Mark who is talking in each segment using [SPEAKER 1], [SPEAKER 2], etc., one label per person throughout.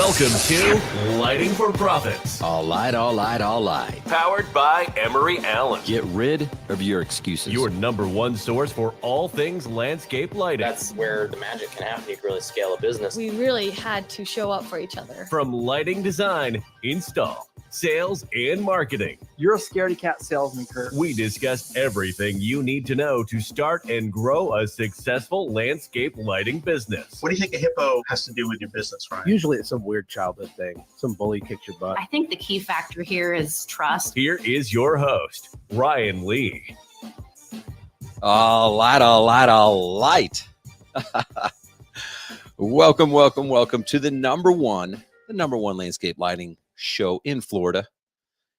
[SPEAKER 1] Welcome to Lighting for Profits.
[SPEAKER 2] All light, all light, all light.
[SPEAKER 1] Powered by Emery Allen.
[SPEAKER 2] Get rid of your excuses.
[SPEAKER 1] Your #1 source for all things landscape lighting.
[SPEAKER 3] That's where the magic can happen. You can really scale a business.
[SPEAKER 4] We really had to show up for each other.
[SPEAKER 1] From lighting design, install, sales, and marketing.
[SPEAKER 5] You're a scaredy cat salesman, Kurt.
[SPEAKER 1] We discuss everything you need to know to start and grow a successful landscape lighting business.
[SPEAKER 6] What do you think a hippo has to do with your business, Ryan?
[SPEAKER 5] Usually it's some weird childhood thing. Some bully kicked your butt.
[SPEAKER 7] I think the key factor here is trust.
[SPEAKER 1] Here is your host, Ryan Lee.
[SPEAKER 2] All light, all light, all light. Welcome to the number one landscape lighting show in Florida.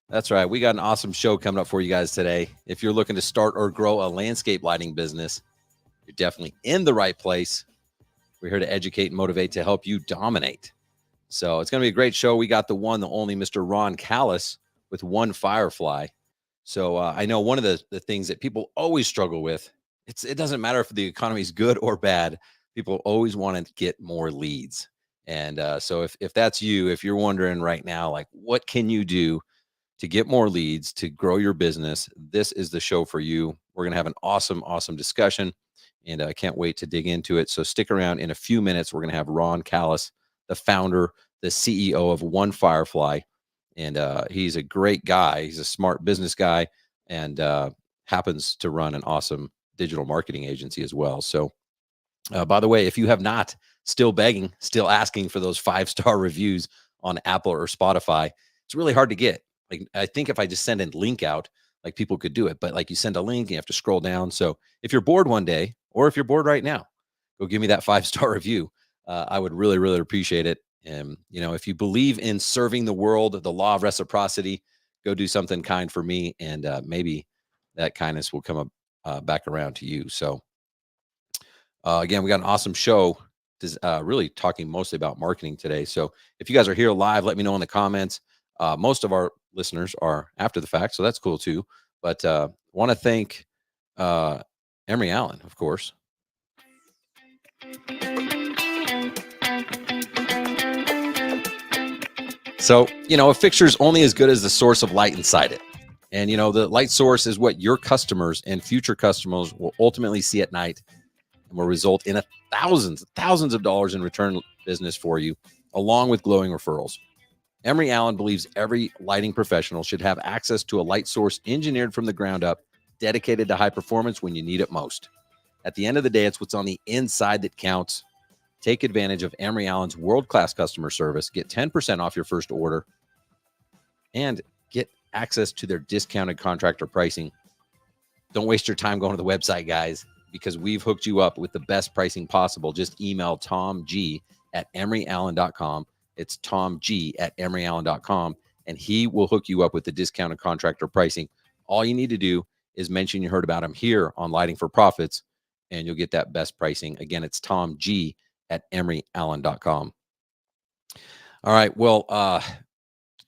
[SPEAKER 2] That's right. We got an awesome show coming up for you guys today. If you're looking to start or grow a landscape lighting business, you're definitely in the right place. We're here to educate and motivate to help you dominate. So it's going to be a great show. We got the one, the only Mr. Ron Callis with One Firefly. So I know one of the things that people always struggle with, it doesn't matter if the economy is good or bad. People always want to get more leads. And so if that's you, if you're wondering right now, like, what can you do to get more leads, to grow your business, this is the show for you. We're going to have an awesome discussion, and I can't wait to dig into it. So stick around. In a few minutes, we're going to have Ron Callis, the founder, the CEO of One Firefly. And he's a great guy. He's a smart business guy, and happens to run an awesome digital marketing agency as well. So by the way, if you have not, still asking for those 5-star reviews on Apple or Spotify, it's really hard to get. Like, I think if I just send a link out, like, people could do it, but like, you send a link, you have to scroll down. So if you're bored one day, or if you're bored right now, go give me that 5-star review. I would really appreciate it. And, if you believe in serving the world, the law of reciprocity, go do something kind for me, and maybe that kindness will come up back around to you. So again, we got an awesome show, really talking mostly about marketing today. So if you guys are here live, let me know in the comments. Most of our listeners are after the fact, so that's cool too. But want to thank Emery Allen, of course. So, a fixture is only as good as the source of light inside it. And, the light source is what your customers and future customers will ultimately see at night, and will result in thousands of dollars in return business for you, along with glowing referrals. Emery Allen believes every lighting professional should have access to a light source engineered from the ground up, dedicated to high performance when you need it most. At the end of the day, it's what's on the inside that counts. Take advantage of Emery Allen's world-class customer service. Get 10% off your first order and get access to their discounted contractor pricing. Don't waste your time going to the website, guys, because we've hooked you up with the best pricing possible. Just email tomg@emeryallen.com. It's tomg@emeryallen.com, and he will hook you up with the discounted contractor pricing. All you need to do is mention you heard about him here on Lighting for Profits, and you'll get that best pricing. Again, it's tomg@emeryallen.com. All right. Well,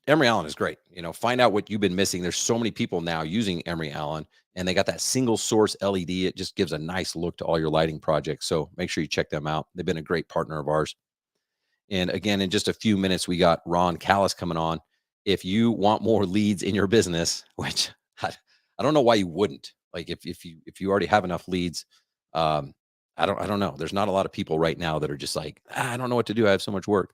[SPEAKER 2] Emery Allen is great. Find out what you've been missing. There's so many people now using Emery Allen, and they got that single source LED. It just gives a nice look to all your lighting projects. So make sure you check them out. They've been a great partner of ours. And again, in just a few minutes, we got Ron Callis coming on. If you want more leads in your business, which I don't know why you wouldn't. Like, if you already have enough leads, I don't know. There's not a lot of people right now that are just like, I don't know what to do. I have so much work.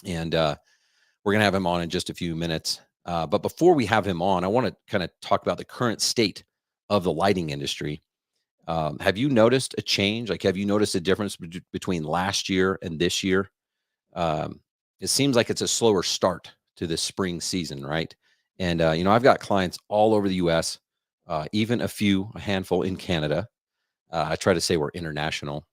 [SPEAKER 2] And we're going to have him on in just a few minutes. But before we have him on, I want to kind of talk about the current state of the lighting industry. Have you noticed a change? Like, have you noticed a difference between last year and this year? It seems like it's a slower start to this spring season, right? And, I've got clients all over the U.S., even a handful in Canada. I try to say we're international,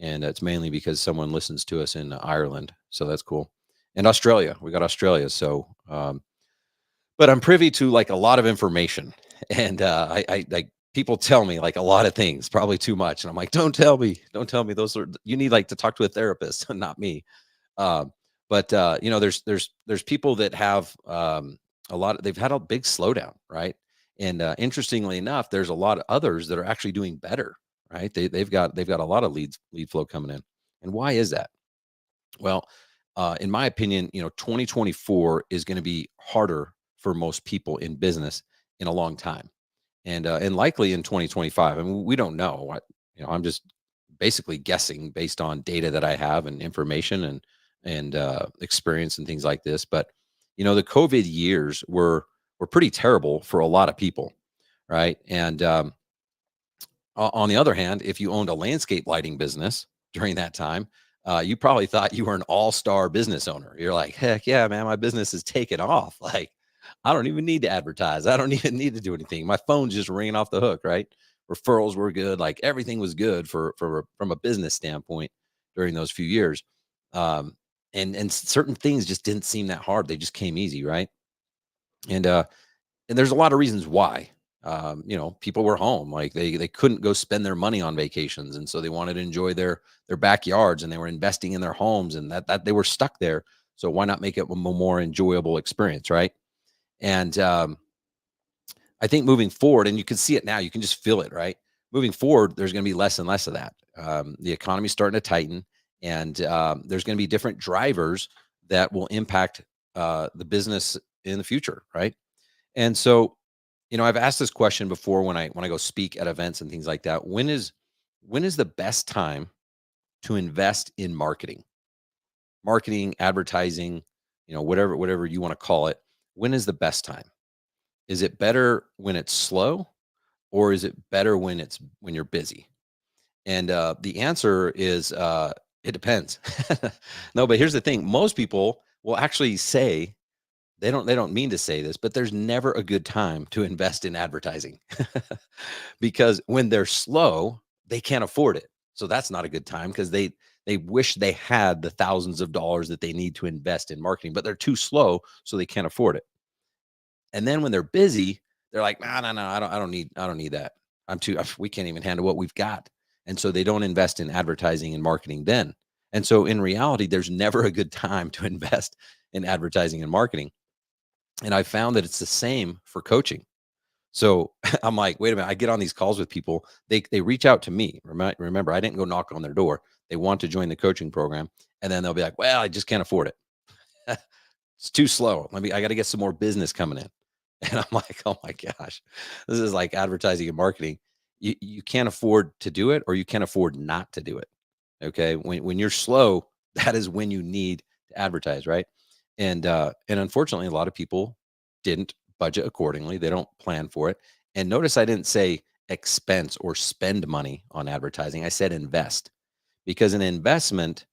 [SPEAKER 2] and it's mainly because someone listens to us in Ireland. So that's cool. And Australia, we got Australia. So, but I'm privy to like a lot of information, and I like, people tell me like a lot of things, probably too much. And I'm like, don't tell me. You need like to talk to a therapist, not me. But there's people that have they've had a big slowdown, right? And interestingly enough, there's a lot of others that are actually doing better, right? They've got a lot of lead flow coming in. And why is that? Well, in my opinion, 2024 is going to be harder for most people in business in a long time, and likely in 2025. I mean, we don't know. I'm just basically guessing based on data that I have and information and experience and things like this. But the COVID years were pretty terrible for a lot of people, right? And on the other hand, if you owned a landscape lighting business during that time, you probably thought you were an all-star business owner. You're like, heck yeah, man, my business is taking off. Like, I don't even need to advertise. I don't even need to do anything. My phone's just ringing off the hook, right? Referrals were good. Like everything was good from a business standpoint during those few years. And certain things just didn't seem that hard. They just came easy, right? And there's a lot of reasons why. People were home, like they couldn't go spend their money on vacations, and so they wanted to enjoy their backyards, and they were investing in their homes, and that they were stuck there. So why not make it a more enjoyable experience, right? And I think moving forward, and you can see it now, you can just feel it, right? Moving forward, there's going to be less and less of that. The economy's starting to tighten, and there's going to be different drivers that will impact the business in the future, right? And so, I've asked this question before when I go speak at events and things like that. When is the best time to invest in marketing, advertising, whatever you want to call it? When is the best time? Is it better when it's slow, or is it better when you're busy? And the answer is it depends. No, but here's the thing: most people will actually say, they don't mean to say this, but there's never a good time to invest in advertising because when they're slow, they can't afford it. So that's not a good time because they wish they had the thousands of dollars that they need to invest in marketing, but they're too slow, so they can't afford it. And then when they're busy, they're like, no, I don't need that. We can't even handle what we've got. And so they don't invest in advertising and marketing then. And so in reality, there's never a good time to invest in advertising and marketing. And I found that it's the same for coaching. So I'm like, wait a minute, I get on these calls with people. They reach out to me. Remember, I didn't go knock on their door. They want to join the coaching program. And then they'll be like, well, I just can't afford it. It's too slow. I got to get some more business coming in. And I'm like, oh my gosh, this is like advertising and marketing. You can't afford to do it, or you can't afford not to do it. Okay. When you're slow, that is when you need to advertise, right? And unfortunately, a lot of people didn't budget accordingly. They don't plan for it. And notice I didn't say expense or spend money on advertising. I said invest, because an investment,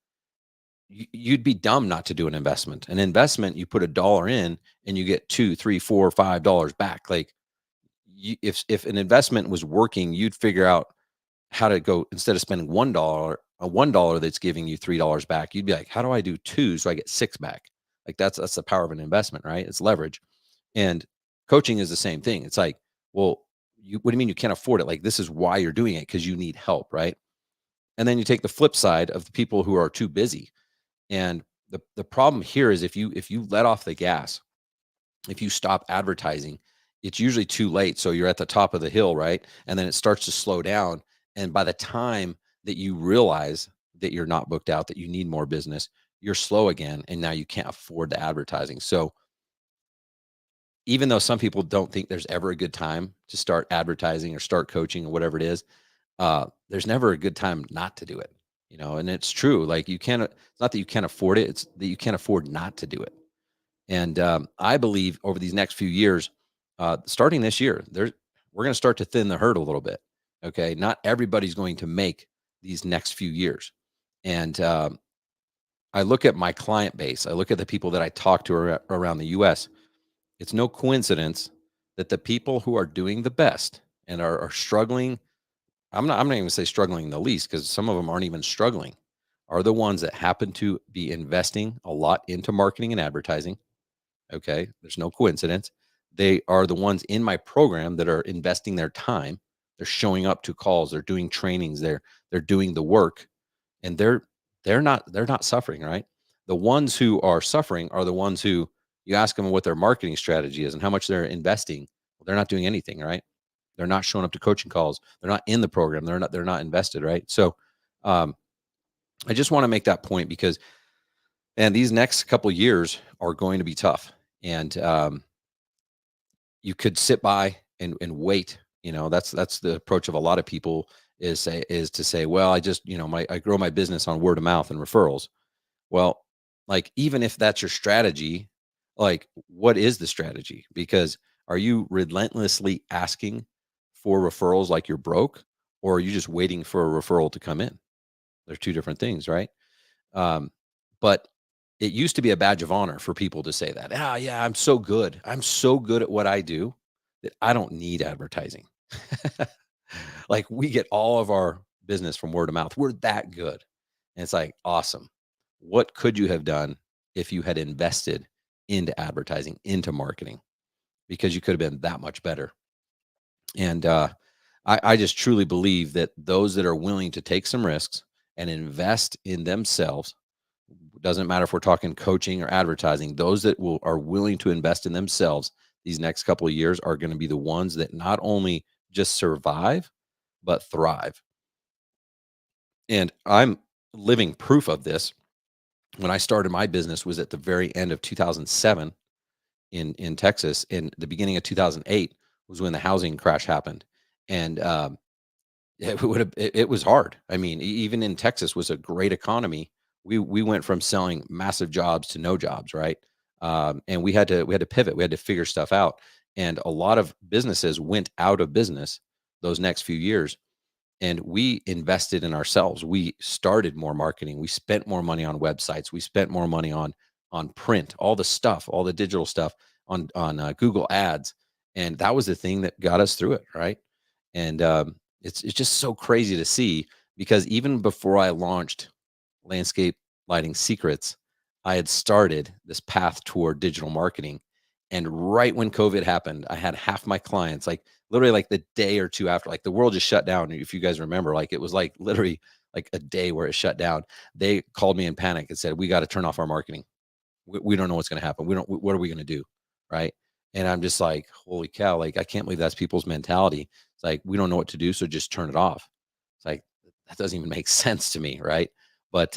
[SPEAKER 2] you'd be dumb not to do an investment. An investment, you put $1 in and you get $2, $3, $4, $5 back. Like if an investment was working, you'd figure out how to go, instead of spending $1, a $1 that's giving you $3 back, you'd be like, how do I do 2 so I get 6 back? Like that's the power of an investment, right? It's leverage. And coaching is the same thing. It's like, well, what do you mean you can't afford it? Like, this is why you're doing it, because you need help, right? And then you take the flip side of the people who are too busy. And the problem here is if you let off the gas, if you stop advertising, it's usually too late. So you're at the top of the hill, right? And then it starts to slow down. And by the time that you realize that you're not booked out, that you need more business, you're slow again. And now you can't afford the advertising. So even though some people don't think there's ever a good time to start advertising or start coaching or whatever it is, there's never a good time not to do it. And it's true. Like it's not that you can't afford it, it's that you can't afford not to do it. And I believe over these next few years, starting this year, we're going to start to thin the herd a little bit. Okay. Not everybody's going to make these next few years. And I look at my client base. I look at the people that I talk to around the US. It's no coincidence that the people who are doing the best and are struggling, I'm not even say struggling the least, because some of them aren't even struggling, are the ones that happen to be investing a lot into marketing and advertising. Okay. There's no coincidence. They are the ones in my program that are investing their time. They're showing up to calls. They're doing trainings. They're doing the work, and they're not suffering, right? The ones who are suffering are the ones who you ask them what their marketing strategy is and how much they're investing. Well, they're not doing anything, right? They're not showing up to coaching calls. They're not in the program. They're not invested, right? So I just want to make that point, because And these next couple years are going to be tough. And you could sit by and wait. That's the approach of a lot of people is to say, well, I just, I grow my business on word of mouth and referrals. Well, like, even if that's your strategy, like, what is the strategy? Because are you relentlessly asking for referrals like you're broke, or are you just waiting for a referral to come in? They're two different things, right? But it used to be a badge of honor for people to say that. Ah, yeah, I'm so good. I'm so good at what I do that I don't need advertising. Like, we get all of our business from word of mouth. We're that good. And it's like, awesome. What could you have done if you had invested into advertising, into marketing? Because you could have been that much better. And I just truly believe that those that are willing to take some risks and invest in themselves, doesn't matter if we're talking coaching or advertising, those that are willing to invest in themselves these next couple of years are going to be the ones that not only just survive, but thrive. And I'm living proof of this. When I started my business was at the very end of 2007 in Texas. In the beginning of 2008 was when the housing crash happened. And it was hard. I mean, even in Texas was a great economy. We went from selling massive jobs to no jobs, right? And we had to pivot. We had to figure stuff out. And a lot of businesses went out of business those next few years. And we invested in ourselves. We started more marketing. We spent more money on websites. We spent more money on print, all the stuff, all the digital stuff on Google Ads. And that was the thing that got us through it, right? And it's just so crazy to see, because even before I launched Landscape Lighting Secrets, I had started this path toward digital marketing. And right when COVID happened, I had half my clients, like literally like the day or two after, like the world just shut down. If you guys remember, like it was like literally like a day where it shut down. They called me in panic and said, we got to turn off our marketing. We don't know what's going to happen. What are we going to do? Right. And I'm just like, holy cow, like, I can't believe that's people's mentality. It's like, we don't know what to do, so just turn it off. It's like, that doesn't even make sense to me. Right. But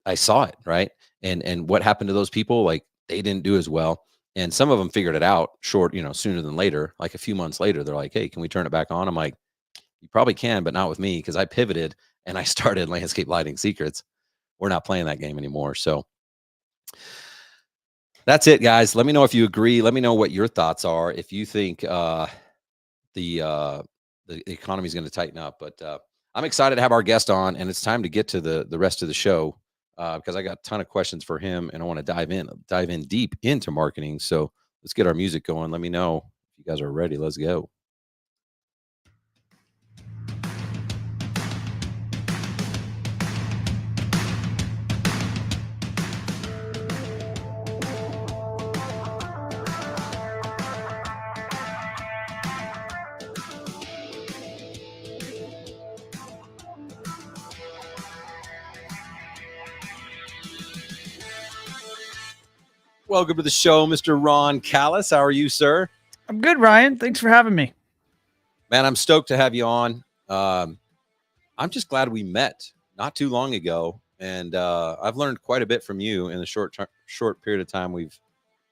[SPEAKER 2] I saw it. Right. And what happened to those people? Like, they didn't do as well. And some of them figured it out sooner than later. Like a few months later, they're like, hey, can we turn it back on? I'm like, you probably can, but not with me, because I pivoted and I started Landscape Lighting Secrets. We're not playing that game anymore. So that's it, guys. Let me know if you agree. Let me know what your thoughts are. If you think the economy is going to tighten up, but I'm excited to have our guest on, and it's time to get to the rest of the show, because I got a ton of questions for him, and I want to dive in deep into marketing. So let's get our music going. Let me know if you guys are ready. Let's go. Welcome to the show, Mr. Ron Callis. How are you, sir?
[SPEAKER 8] I'm good, Ryan. Thanks for having me.
[SPEAKER 2] Man, I'm stoked to have you on. I'm just glad we met not too long ago, and I've learned quite a bit from you in the short period of time we've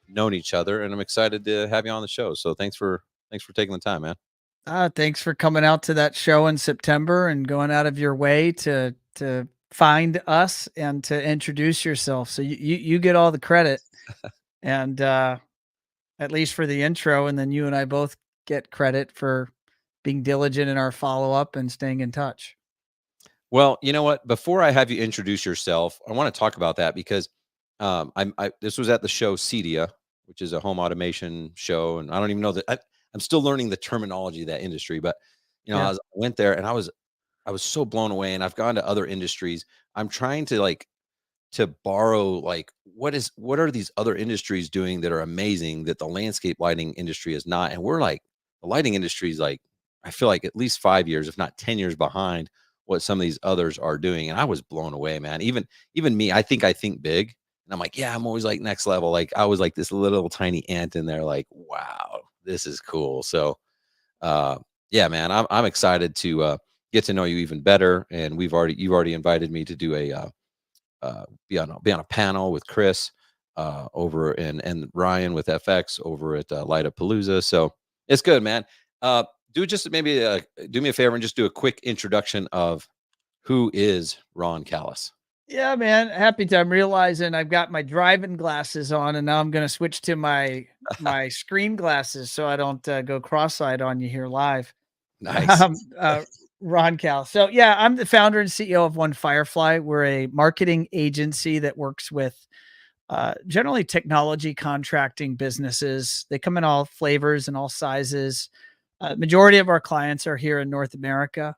[SPEAKER 2] known each other, and I'm excited to have you on the show. So thanks for taking the time, man.
[SPEAKER 8] Thanks for coming out to that show in September and going out of your way to find us and to introduce yourself. So you get all the credit, and at least for the intro, and then you and I both get credit for being diligent in our follow-up and staying in touch.
[SPEAKER 2] Well, you know what? Before I have you introduce yourself, I want to talk about that, because this was at the show CEDIA, which is a home automation show, and I don't even know that I'm still learning the terminology of that industry. But I went there, and I was so blown away. And I've gone to other industries. I'm trying to borrow, like, what are these other industries doing that are amazing that the landscape lighting industry is not? And we're like, the lighting industry is, like, I feel like at least 5 years, if not 10 years behind what some of these others are doing. And I was blown away, man. Even me, I think big, and I'm like, yeah, I'm always like next level. Like, I was like this little tiny ant in there, like, wow, this is cool. So yeah, man, I'm excited to get to know you even better. And you've already invited me to do be on a panel with Chris over and Ryan with FX over at Lightapalooza. So it's good, man. Do just maybe do me a favor and just do a quick introduction of who is Ron Callis.
[SPEAKER 8] Yeah, man. Happy to. I'm realizing I've got my driving glasses on, and now I'm going to switch to my screen glasses so I don't go cross-eyed on you here live.
[SPEAKER 2] Nice.
[SPEAKER 8] Ron Callis. So yeah, I'm the founder and CEO of One Firefly. We're a marketing agency that works with generally technology contracting businesses. They come in all flavors and all sizes. Majority of our clients are here in North America.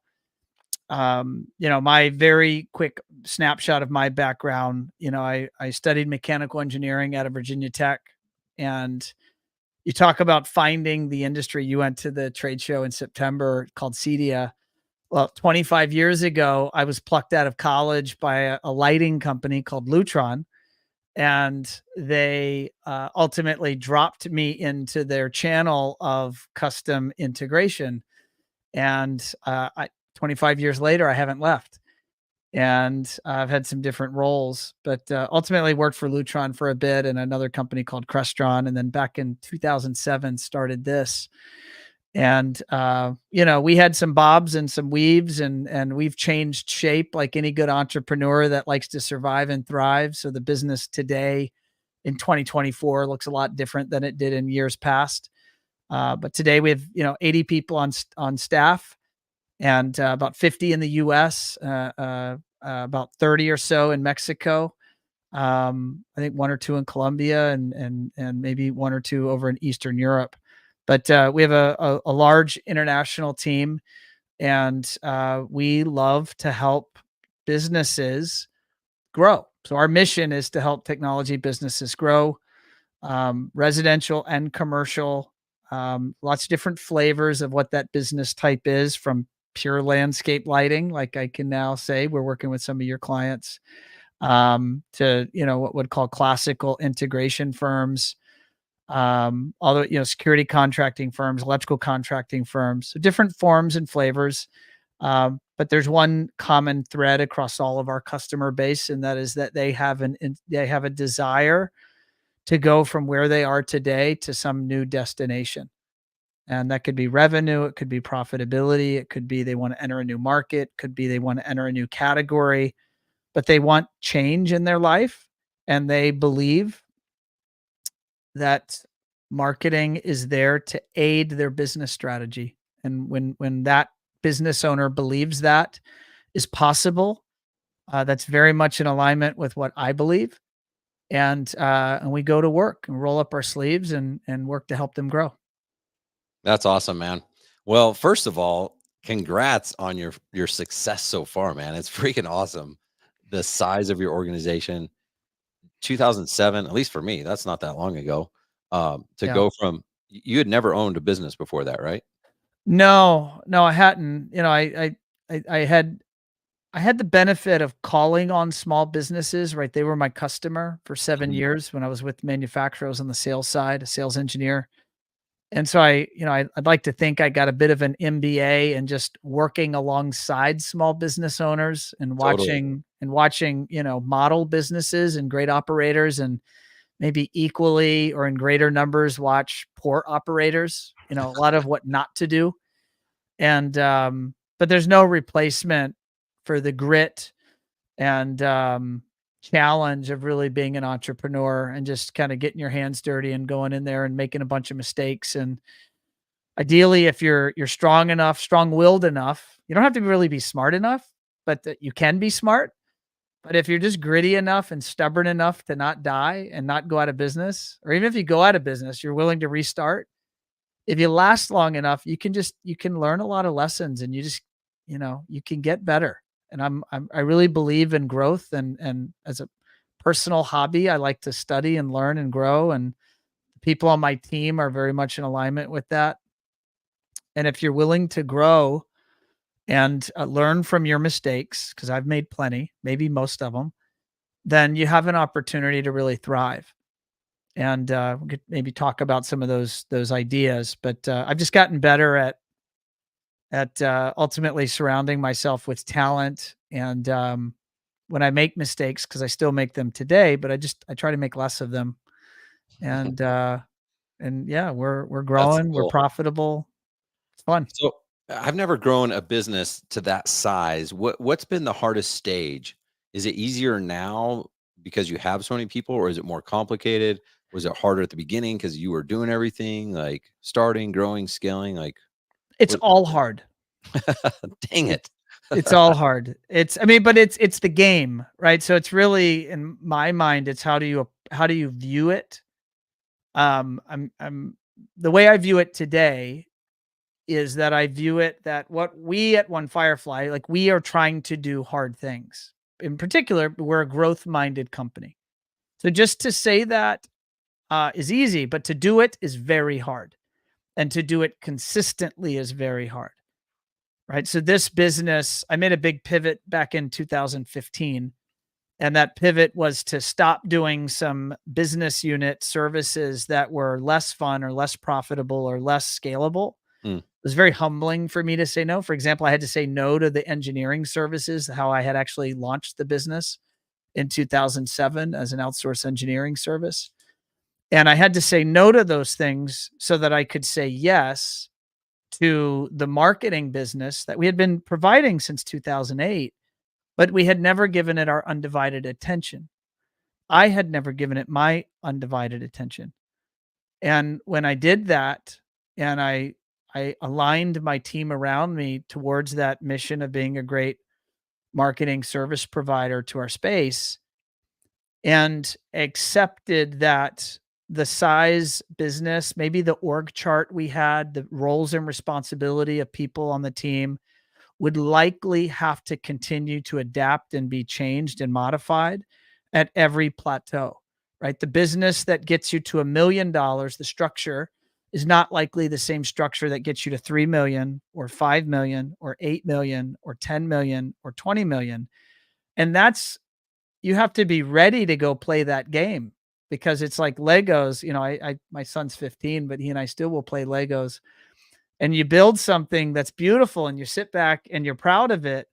[SPEAKER 8] My very quick snapshot of my background, I studied mechanical engineering out of Virginia Tech, and you talk about finding the industry. You went to the trade show in September called CEDIA. Well, 25 years ago, I was plucked out of college by a lighting company called Lutron, and they ultimately dropped me into their channel of custom integration. And 25 years later, I haven't left. And I've had some different roles, but ultimately worked for Lutron for a bit and another company called Crestron. And then back in 2007, started this. And, we had some bobs and some weaves, and we've changed shape like any good entrepreneur that likes to survive and thrive. So the business today in 2024 looks a lot different than it did in years past. But today we have, 80 people on staff, and about 50 in the US, about 30 or so in Mexico. I think 1 or 2 in Colombia, and maybe 1 or 2 over in Eastern Europe. But we have a large international team, and we love to help businesses grow. So our mission is to help technology businesses grow, residential and commercial, lots of different flavors of what that business type is, from pure landscape lighting, like I can now say we're working with some of your clients, to, what would call classical integration firms, although, security contracting firms, electrical contracting firms, so different forms and flavors. But there's one common thread across all of our customer base, and that is that they have a desire to go from where they are today to some new destination. And that could be revenue, it could be profitability, it could be they want to enter a new market, could be they want to enter a new category, but they want change in their life, and they believe that marketing is there to aid their business strategy. And when that business owner believes that is possible, that's very much in alignment with what I believe. And we go to work and roll up our sleeves and work to help them grow.
[SPEAKER 2] That's awesome, man. Well, first of all, congrats on your success so far, man. It's freaking awesome. The size of your organization, 2007, at least for me, that's not that long ago. Go from, you had never owned a business before that, right?
[SPEAKER 8] No, I hadn't. I had the benefit of calling on small businesses, right? They were my customer for 7
[SPEAKER 2] Mhm.
[SPEAKER 8] years when I was with manufacturers on the sales side, a sales engineer. And so I'd like to think I got a bit of an MBA and just working alongside small business owners and
[SPEAKER 2] Totally.
[SPEAKER 8] watching, model businesses and great operators, and maybe equally or in greater numbers watch poor operators, a lot of what not to do. And but there's no replacement for the grit and challenge of really being an entrepreneur and just kind of getting your hands dirty and going in there and making a bunch of mistakes. And ideally, if you're strong enough, strong-willed enough, you don't have to really be smart enough, but that you can be smart. But if you're just gritty enough and stubborn enough to not die and not go out of business, or even if you go out of business, you're willing to restart. If you last long enough, you can learn a lot of lessons, and you can get better. And I really believe in growth, and as a personal hobby, I like to study and learn and grow, and people on my team are very much in alignment with that. And if you're willing to grow and learn from your mistakes, because I've made plenty, maybe most of them, then you have an opportunity to really thrive. And we could maybe talk about some of those ideas, but I've just gotten better at ultimately surrounding myself with talent, and when I make mistakes, because I still make them today, but I try to make less of them. And yeah, we're
[SPEAKER 2] That's
[SPEAKER 8] growing, we're
[SPEAKER 2] cool.
[SPEAKER 8] profitable. It's fun.
[SPEAKER 2] So I've never grown a business to that size. What's been the hardest stage? Is it easier now because you have so many people, or is it more complicated? Was it harder at the beginning because you were doing everything, like starting, growing, scaling? Like,
[SPEAKER 8] It's
[SPEAKER 2] what-
[SPEAKER 8] all hard.
[SPEAKER 2] dang it.
[SPEAKER 8] It's all hard. But it's the game, right? So it's really, in my mind, it's how do you view it? I'm the way I view it today is that I view it that what we at One Firefly, like, we are trying to do hard things. In particular, we're a growth-minded company. So just to say that is easy, but to do it is very hard. And to do it consistently is very hard. Right. So this business, I made a big pivot back in 2015. And that pivot was to stop doing some business unit services that were less fun or less profitable or less scalable.
[SPEAKER 2] Mm.
[SPEAKER 8] It was very humbling for me to say no. For example, I had to say no to the engineering services, how I had actually launched the business in 2007 as an outsourced engineering service. And I had to say no to those things so that I could say yes to the marketing business that we had been providing since 2008, but we had never given it our undivided attention. I had never given it my undivided attention. And when I did that, and I aligned my team around me towards that mission of being a great marketing service provider to our space, and accepted that the size business, maybe the org chart we had, the roles and responsibility of people on the team would likely have to continue to adapt and be changed and modified at every plateau, right? The business that gets you to $1 million, the structure is not likely the same structure that gets you to 3 million or 5 million or 8 million or 10 million or 20 million. And you have to be ready to go play that game, because it's like Legos. My son's 15, but he and I still will play Legos. And you build something that's beautiful and you sit back and you're proud of it.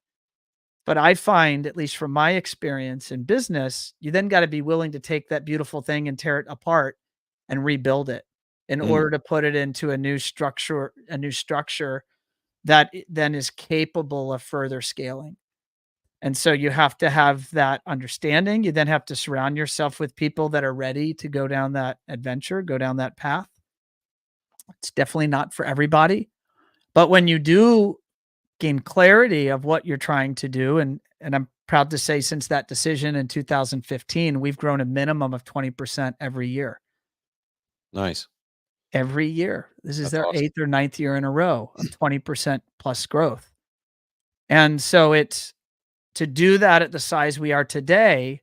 [SPEAKER 8] But I find, at least from my experience in business, you then got to be willing to take that beautiful thing and tear it apart and rebuild it in order to put it into a new structure that then is capable of further scaling. And so you have to have that understanding. You then have to surround yourself with people that are ready to go down that adventure, go down that path. It's definitely not for everybody. But when you do gain clarity of what you're trying to do, and I'm proud to say since that decision in 2015, we've grown a minimum of 20% every year.
[SPEAKER 2] Nice.
[SPEAKER 8] Every year. This is
[SPEAKER 2] That's
[SPEAKER 8] their
[SPEAKER 2] awesome.
[SPEAKER 8] 8th or 9th year in a row of 20% plus growth. And so to do that at the size we are today,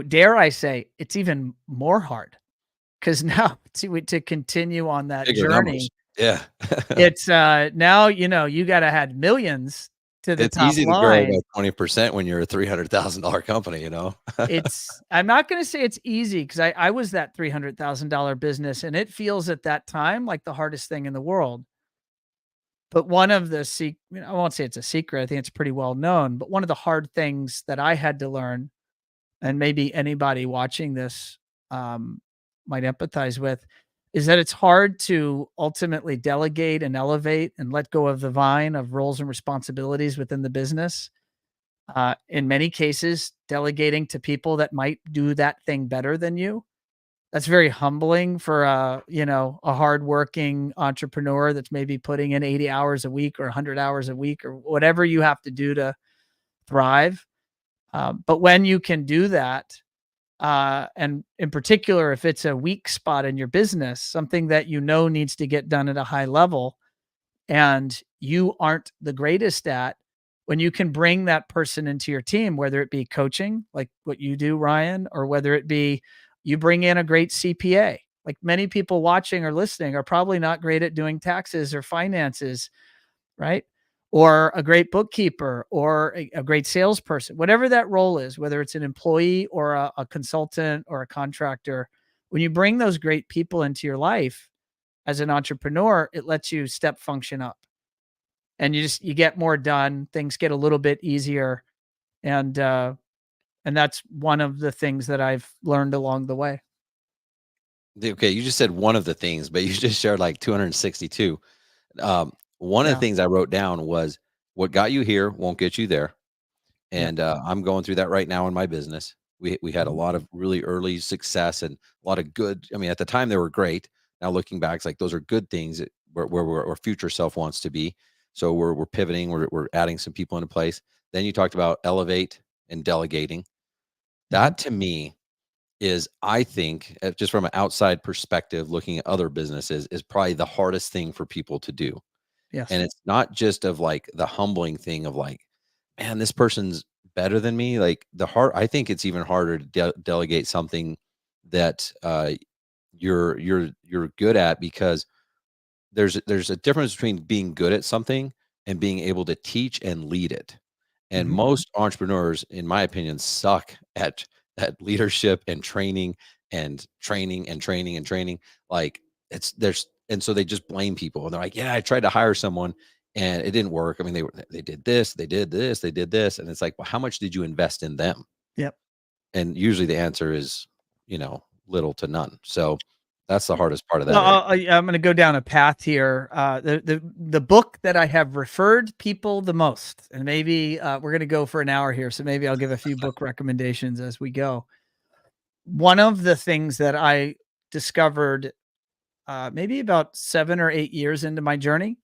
[SPEAKER 8] dare I say, it's even more hard, because now to continue on that
[SPEAKER 2] Bigger
[SPEAKER 8] journey,
[SPEAKER 2] numbers. Yeah.
[SPEAKER 8] it's now, you got to add millions to the
[SPEAKER 2] It's
[SPEAKER 8] top
[SPEAKER 2] easy to grow
[SPEAKER 8] line.
[SPEAKER 2] by 20% when you're a $300,000 company,
[SPEAKER 8] I'm not going to say it's easy, because I was that $300,000 business, and it feels at that time like the hardest thing in the world. But one of the I won't say it's a secret, I think it's pretty well known, but one of the hard things that I had to learn, and maybe anybody watching this might empathize with, is that it's hard to ultimately delegate and elevate and let go of the vine of roles and responsibilities within the business. In many cases, delegating to people that might do that thing better than you. That's very humbling for a hardworking entrepreneur that's maybe putting in 80 hours a week or 100 hours a week or whatever you have to do to thrive. But when you can do that, and in particular, if it's a weak spot in your business, something that needs to get done at a high level, and you aren't the greatest at, when you can bring that person into your team, whether it be coaching, like what you do, Ryan, or whether it be you bring in a great CPA. Like, many people watching or listening are probably not great at doing taxes or finances, right? Or a great bookkeeper, or a great salesperson, whatever that role is, whether it's an employee or a consultant or a contractor. When you bring those great people into your life as an entrepreneur, it lets you step function up, and you get more done. Things get a little bit easier. And that's one of the things that I've learned along the way.
[SPEAKER 2] Okay, you just said one of the things, but you just shared like 262. One of the
[SPEAKER 8] Yeah.
[SPEAKER 2] things I wrote down was what got you here won't get you there.
[SPEAKER 8] Yeah.
[SPEAKER 2] And I'm going through that right now in my business. We had a
[SPEAKER 8] Mhm.
[SPEAKER 2] lot of really early success and a lot of good. I mean, at the time they were great. Now looking back, it's like those are good things where our future self wants to be. So we're pivoting. We're adding some people into place. Then you talked about elevate and delegating. That to me is, I think, just from an outside perspective, looking at other businesses, is probably the hardest thing for people to do.
[SPEAKER 8] Yes.
[SPEAKER 2] And it's not just of like the humbling thing of like, man, this person's better than me. Like I think it's even harder to delegate something that you're good at, because there's a difference between being good at something and being able to teach and lead it. And
[SPEAKER 8] Mhm.
[SPEAKER 2] most entrepreneurs, in my opinion, suck at leadership and training and training and training and training. Like and so they just blame people. And they're like, yeah, I tried to hire someone and it didn't work. I mean, they did this, they did this, they did this. And it's like, well, how much did you invest in them?
[SPEAKER 8] Yep.
[SPEAKER 2] And usually the answer is, little to none. So that's the hardest part of that
[SPEAKER 8] Well,
[SPEAKER 2] area.
[SPEAKER 8] I'm going to go down a path here. The book that I have referred people the most, and maybe we're going to go for an hour here, so maybe I'll give a few book recommendations as we go. One of the things that I discovered maybe about 7 or 8 years into my journey,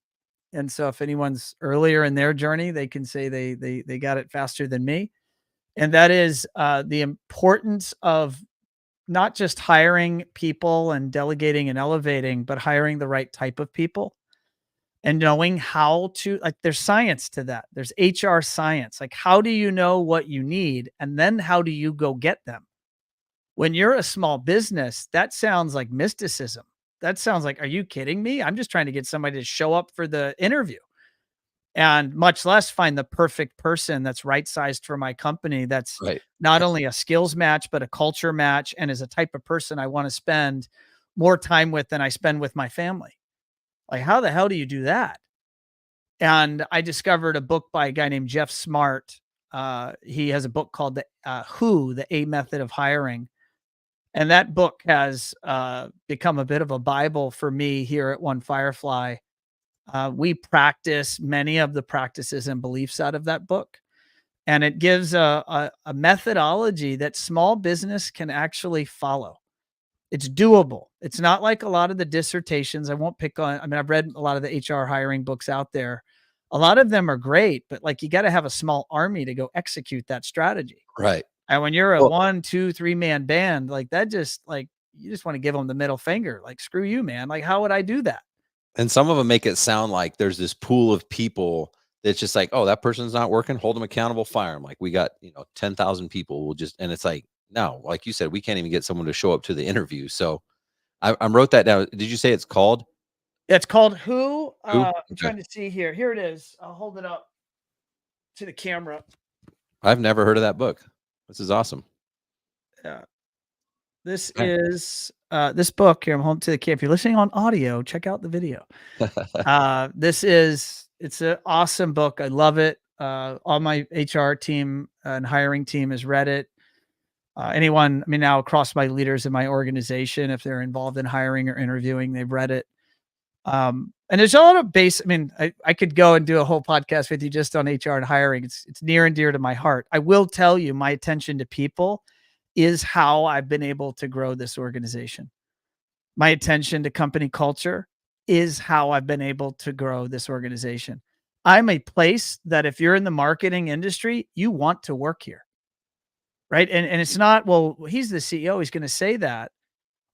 [SPEAKER 8] and so if anyone's earlier in their journey, they can say they got it faster than me, and that is the importance of not just hiring people and delegating and elevating, but hiring the right type of people and knowing how to, like, there's science to that. There's HR science. Like, how do you know what you need? And then how do you go get them? When you're a small business, that sounds like mysticism. That sounds like, are you kidding me? I'm just trying to get somebody to show up for the interview, and much less find the perfect person that's right sized for my company. That's
[SPEAKER 2] Right.
[SPEAKER 8] not only a skills match, but a culture match, and is a type of person I want to spend more time with than I spend with my family. Like, how the hell do you do that? And I discovered a book by a guy named Jeff Smart. He has a book called the A Method of Hiring. And that book has become a bit of a Bible for me here at One Firefly. We practice many of the practices and beliefs out of that book. And it gives a methodology that small business can actually follow. It's doable. It's not like a lot of the dissertations. I won't pick on, I mean, I've read a lot of the HR hiring books out there. A lot of them are great, but like, you got to have a small army to go execute that strategy.
[SPEAKER 2] Right.
[SPEAKER 8] And when you're a
[SPEAKER 2] Well,
[SPEAKER 8] 1, 2, 3-man band, like that, just like, you just want to give them the middle finger. Like, screw you, man. Like, how would I do that?
[SPEAKER 2] and some of them make it sound like there's this pool of people that's just like, oh, that person's not working, hold them accountable, fire them. Like, we got 10,000 people. We'll just, and it's like, no, like you said, we can't even get someone to show up to the interview. So I wrote that down. Did you say it's called
[SPEAKER 8] It's called Who?
[SPEAKER 2] Who?
[SPEAKER 8] I'm
[SPEAKER 2] Okay.
[SPEAKER 8] trying to see here. Here it is. I'll hold it up to the camera.
[SPEAKER 2] I've never heard of that book. This is awesome.
[SPEAKER 8] This
[SPEAKER 2] Okay.
[SPEAKER 8] is this book here. I'm holding to the camera. If you're listening on audio, check out the video. It's an awesome book. I love it. All my HR team and hiring team has read it. Anyone, I mean, now across my leaders in my organization, if they're involved in hiring or interviewing, they've read it. And there's a lot of base. I mean, I could go and do a whole podcast with you just on HR and hiring. It's near and dear to my heart. I will tell you, my attention to people is how I've been able to grow this organization. My attention to company culture is how I've been able to grow this organization. I'm a place that if you're in the marketing industry, you want to work here. Right. And it's not, well, he's the CEO, he's going to say that.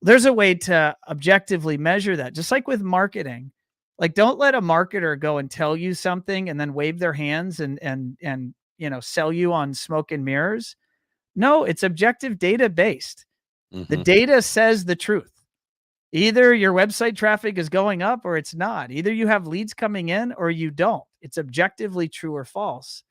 [SPEAKER 8] There's a way to objectively measure that. Just like with marketing, like, don't let a marketer go and tell you something and then wave their hands and sell you on smoke and mirrors. No, it's objective data based. The data says the truth. Either your website traffic is going up or it's not. Either you have leads coming in or you don't. It's objectively true or false.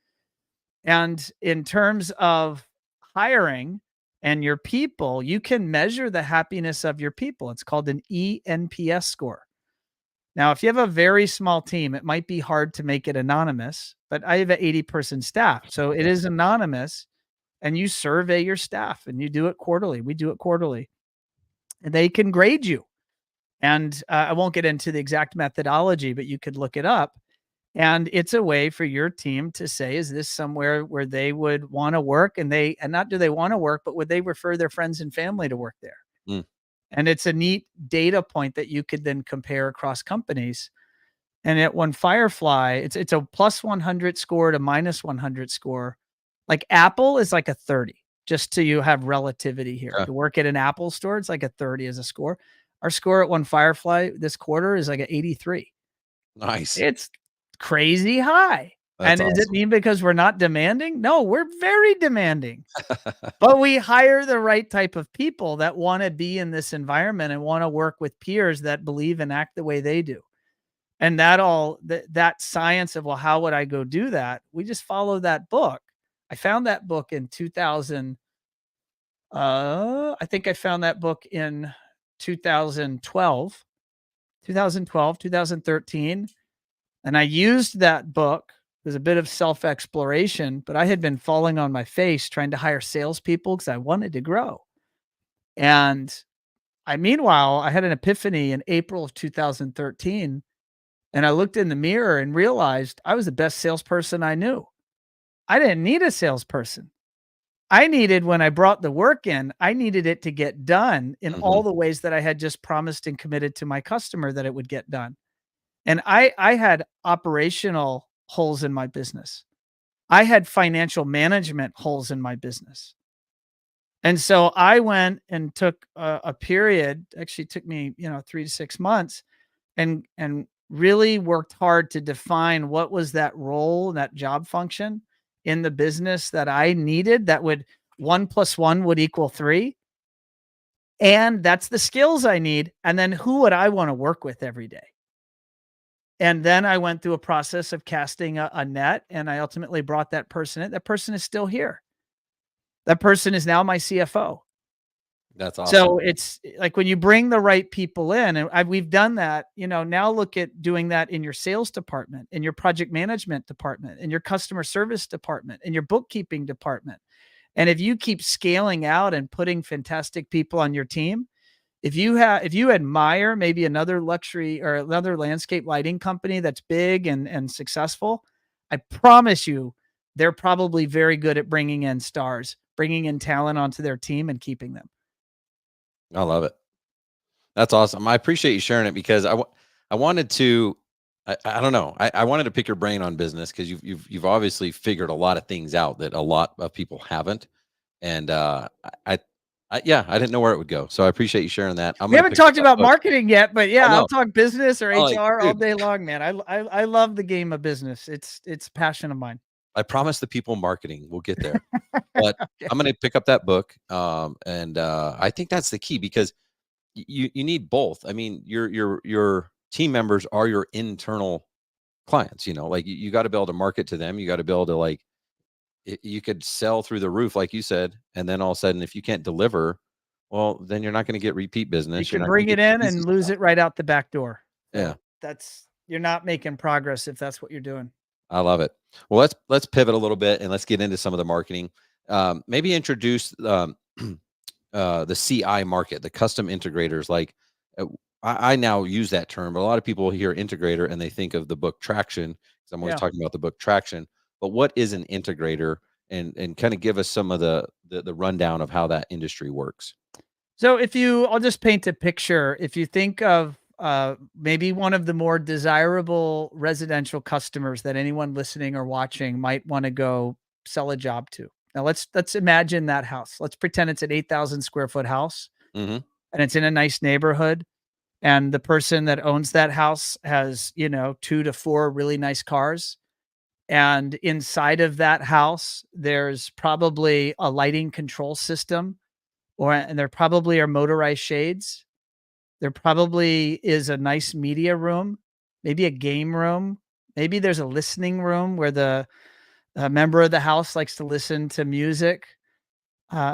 [SPEAKER 8] And in terms of hiring and your people, you can measure the happiness of your people. It's called an ENPS score. Now, if you have a very small team, it might be hard to make it anonymous, but I have an 80-person staff. So it is anonymous, and you survey your staff and you do it quarterly. We do it quarterly, and they can grade you. And I won't get into the exact methodology, but you could look it up. And it's a way for your team to say, is this somewhere where they would want to work? And not do they want to work, but would they refer their friends and family to work there?
[SPEAKER 2] Mm.
[SPEAKER 8] And it's a neat data point that you could then compare across companies. And at One Firefly, it's a plus 100 score to minus 100 score. Like Apple is like a 30, just so you have relativity here.
[SPEAKER 2] Yeah.
[SPEAKER 8] To work at an Apple store, it's like a 30 as a score. Our score at One Firefly this quarter is like an 83.
[SPEAKER 2] Nice.
[SPEAKER 8] It's crazy high.
[SPEAKER 2] That's
[SPEAKER 8] and does it
[SPEAKER 2] awesome.
[SPEAKER 8] mean because we're not demanding? No, we're very demanding. But we hire the right type of people that want to be in this environment and want to work with peers that believe and act the way they do. And that science of, well, how would I go do that? We just follow that book. I found that book in 2000. I think I found that book in 2012, 2013. And I used that book. It was a bit of self-exploration, but I had been falling on my face trying to hire salespeople because I wanted to grow. And meanwhile, I had an epiphany in April of 2013. And I looked in the mirror and realized I was the best salesperson I knew. I didn't need a salesperson. When I brought the work in, I needed it to get done in all the ways that I had just promised and committed to my customer that it would get done. And I had operational holes in my business. I had financial management holes in my business. And so I went and took a period, actually took me, 3 to 6 months, and really worked hard to define what was that role, that job function in the business that I needed, that would 1 + 1 would equal 3. And that's the skills I need. And then who would I want to work with every day? And then I went through a process of casting a net, and I ultimately brought that person in. That person is still here. That person is now my CFO.
[SPEAKER 2] That's awesome.
[SPEAKER 8] So it's like when you bring the right people in, and we've done that, now look at doing that in your sales department, in your project management department, in your customer service department, in your bookkeeping department. And if you keep scaling out and putting fantastic people on your team, if you admire maybe another luxury or another landscape lighting company that's big and successful, I promise you, they're probably very good at bringing in stars, bringing in talent onto their team and keeping them.
[SPEAKER 2] I love it. That's awesome. I appreciate you sharing it because I wanted to, I don't know. I wanted to pick your brain on business because you've obviously figured a lot of things out that a lot of people haven't. And I didn't know where it would go. So I appreciate you sharing that.
[SPEAKER 8] We haven't talked about marketing yet, but yeah, I'll talk business or
[SPEAKER 2] Oh,
[SPEAKER 8] HR all day long, man. I love the game of business. It's a passion of mine.
[SPEAKER 2] I promise the people marketing we'll get there, but
[SPEAKER 8] Okay.
[SPEAKER 2] I'm going to pick up that book. I think that's the key because you need both. I mean, your team members are your internal clients, like you got to be able to market to them. You got to be able to you could sell through the roof, like you said, and then all of a sudden, if you can't deliver, well, then you're not going to get repeat business.
[SPEAKER 8] You can bring it in and lose it right out the back door.
[SPEAKER 2] Yeah.
[SPEAKER 8] You're not making progress if that's what you're doing.
[SPEAKER 2] I love it. Well, let's pivot a little bit and let's get into some of the marketing. Maybe introduce the CI market, the custom integrators. Like I now use that term, but a lot of people hear integrator and they think of the book Traction. Because I'm always talking about the book Traction. But what is an integrator? And kind of give us some of the rundown of how that industry works.
[SPEAKER 8] So I'll just paint a picture. If you think of maybe one of the more desirable residential customers that anyone listening or watching might want to go sell a job to. Now let's imagine that house. Let's pretend it's an 8,000 square foot house, and it's in a nice neighborhood. And the person that owns that house has, 2 to 4 really nice cars. And inside of that house, there's probably a lighting control system, and there probably are motorized shades. There probably is a nice media room, maybe a game room. Maybe there's a listening room where the member of the house likes to listen to music.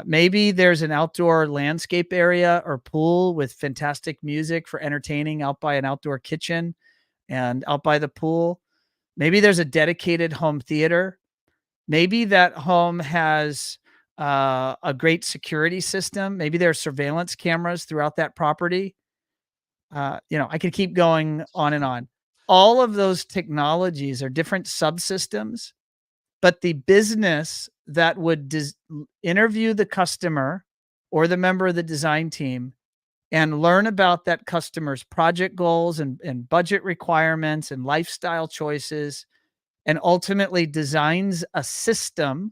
[SPEAKER 8] Maybe there's an outdoor landscape area or pool with fantastic music for entertaining out by an outdoor kitchen. and out by the pool. Maybe there's a dedicated home theater. Maybe that home has a great security system. Maybe there are surveillance cameras throughout that property. I could keep going on and on. All of those technologies are different subsystems, but the business that would interview the customer or the member of the design team and learn about that customer's project goals and budget requirements and lifestyle choices, and ultimately designs a system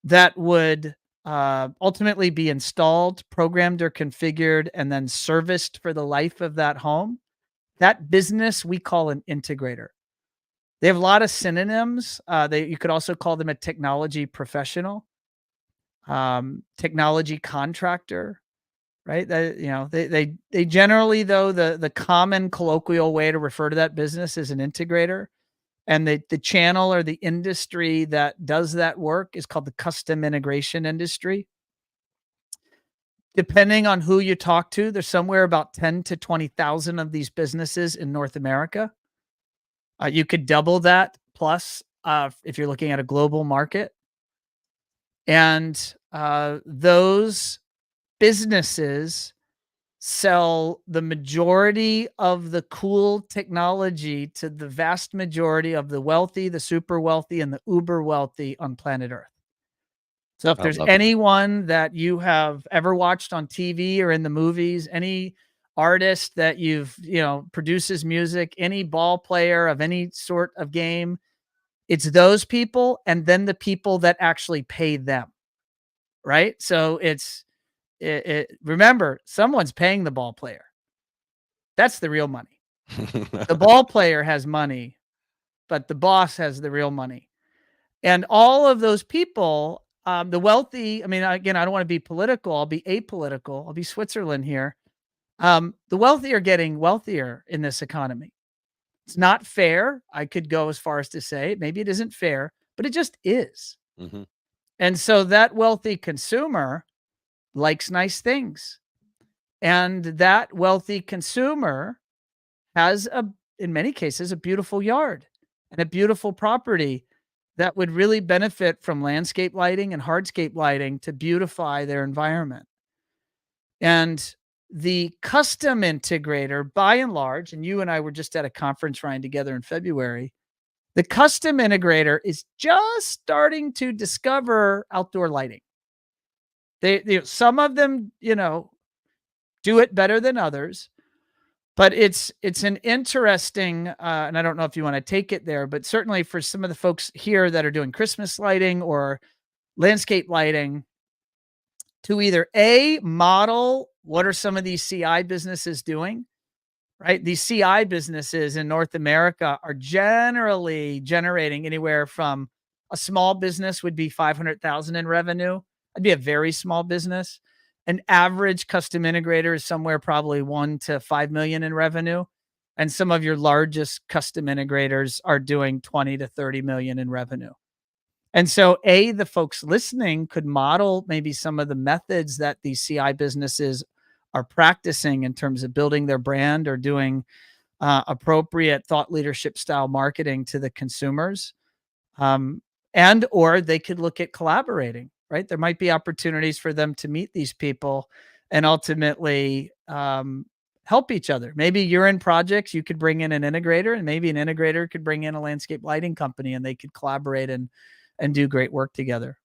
[SPEAKER 8] that would ultimately be installed, programmed, or configured, and then serviced for the life of that home. That business we call an integrator. They have a lot of synonyms. You could also call them a technology professional, technology contractor, right? They generally, though, the common colloquial way to refer to that business is an integrator. And the channel or the industry that does that work is called the custom integration industry. Depending on who you talk to, there's somewhere about 10 to 20,000 of these businesses in North America. You could double that plus if you're looking at a global market. And those businesses sell the majority of the cool technology to the vast majority of the wealthy, the super wealthy, and the uber wealthy on planet Earth. So if there's anyone that you have ever watched on TV or in the movies, any artist that produces music, any ball player of any sort of game, it's those people and then the people that actually pay them, right? So remember, someone's paying the ball player. That's the real money. The ball player has money, but the boss has the real money. And all of those people, the wealthy, I mean, again, I don't want to be political. I'll be apolitical. I'll be Switzerland here. The wealthy are getting wealthier in this economy. It's not fair. I could go as far as to say maybe it isn't fair, but it just is. Mm-hmm. And so that wealthy consumer likes nice things. And that wealthy consumer has in many cases, a beautiful yard and a beautiful property that would really benefit from landscape lighting and hardscape lighting to beautify their environment. And the custom integrator, by and large, and you and I were just at a conference, Ryan, together in February, the custom integrator is just starting to discover outdoor lighting. Some of them, do it better than others, but it's an interesting, and I don't know if you want to take it there, but certainly for some of the folks here that are doing Christmas lighting or landscape lighting, to either model what are some of these CI businesses doing, right? These CI businesses in North America are generally generating anywhere from a small business would be 500,000 in revenue. That'd be a very small business. An average custom integrator is somewhere probably 1 to 5 million in revenue. And some of your largest custom integrators are doing 20 to 30 million in revenue. And so the folks listening could model maybe some of the methods that these CI businesses are practicing in terms of building their brand or doing appropriate thought leadership style marketing to the consumers. And or they could look at collaborating, right? There might be opportunities for them to meet these people and ultimately help each other. Maybe you're in projects, you could bring in an integrator, and maybe an integrator could bring in a landscape lighting company, and they could collaborate and do great work together.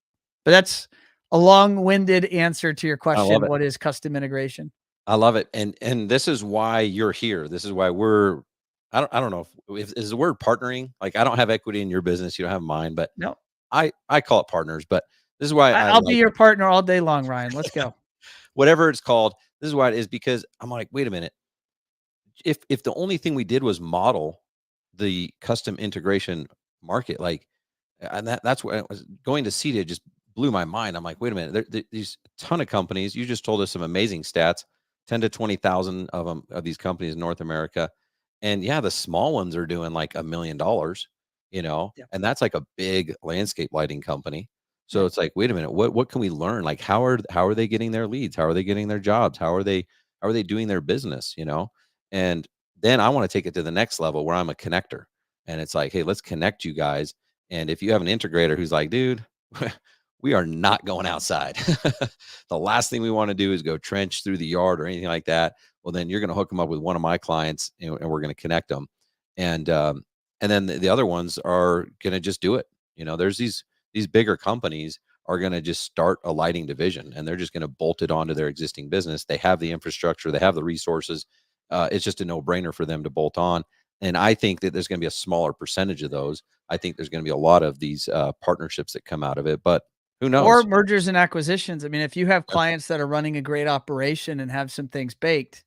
[SPEAKER 8] But that's a long-winded answer to your question. What is custom integration?
[SPEAKER 2] I love it. And this is why you're here. This is why I don't know if is the word partnering. Like, I don't have equity in your business. You don't have mine, but
[SPEAKER 8] no,
[SPEAKER 2] I call it partners, but this is why
[SPEAKER 8] I'll be your partner all day long, Ryan. Let's go.
[SPEAKER 2] Whatever it's called. This is why it is, because I'm like, wait a minute. If the only thing we did was model the custom integration market, and that's what I was going to CEDIA just blew my mind. I'm like, wait a minute, these ton of companies. You just told us some amazing stats, 10 to 20,000 of these companies in North America. And yeah, the small ones are doing like $1 million, and that's like a big landscape lighting company. So it's like, wait a minute, what can we learn? Like, how are they getting their leads? How are they getting their jobs? How are they doing their business? And Then I want to take it to the next level where I'm a connector. And it's like, hey, let's connect you guys. And if you have an integrator who's like, dude, we are not going outside. The last thing we want to do is go trench through the yard or anything like that. Well, then you're going to hook them up with one of my clients, and we're going to connect them. And then the other ones are going to just do it. There's these bigger companies are going to just start a lighting division, and they're just going to bolt it onto their existing business. They have the infrastructure, they have the resources. It's just a no-brainer for them to bolt on. And I think that there's going to be a smaller percentage of those. I think there's going to be a lot of these partnerships that come out of it, but who knows?
[SPEAKER 8] Or mergers and acquisitions. I mean, if you have clients that are running a great operation and have some things baked,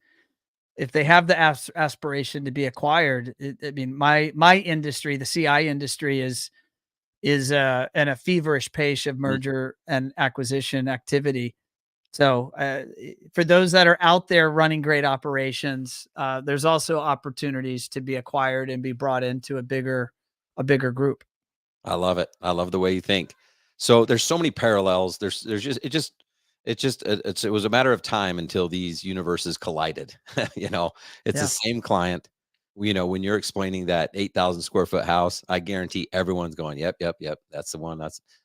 [SPEAKER 8] if they have the aspiration to be acquired, I mean, my industry, the CI industry, is in a feverish pace of merger and acquisition activity. So for those that are out there running great operations, there's also opportunities to be acquired and be brought into a bigger group.
[SPEAKER 2] I love it. I love the way you think. So there's so many parallels. There's just it was a matter of time until these universes collided. It's the same client. When you're explaining that 8,000 square foot house, I guarantee everyone's going, yep, that's the one.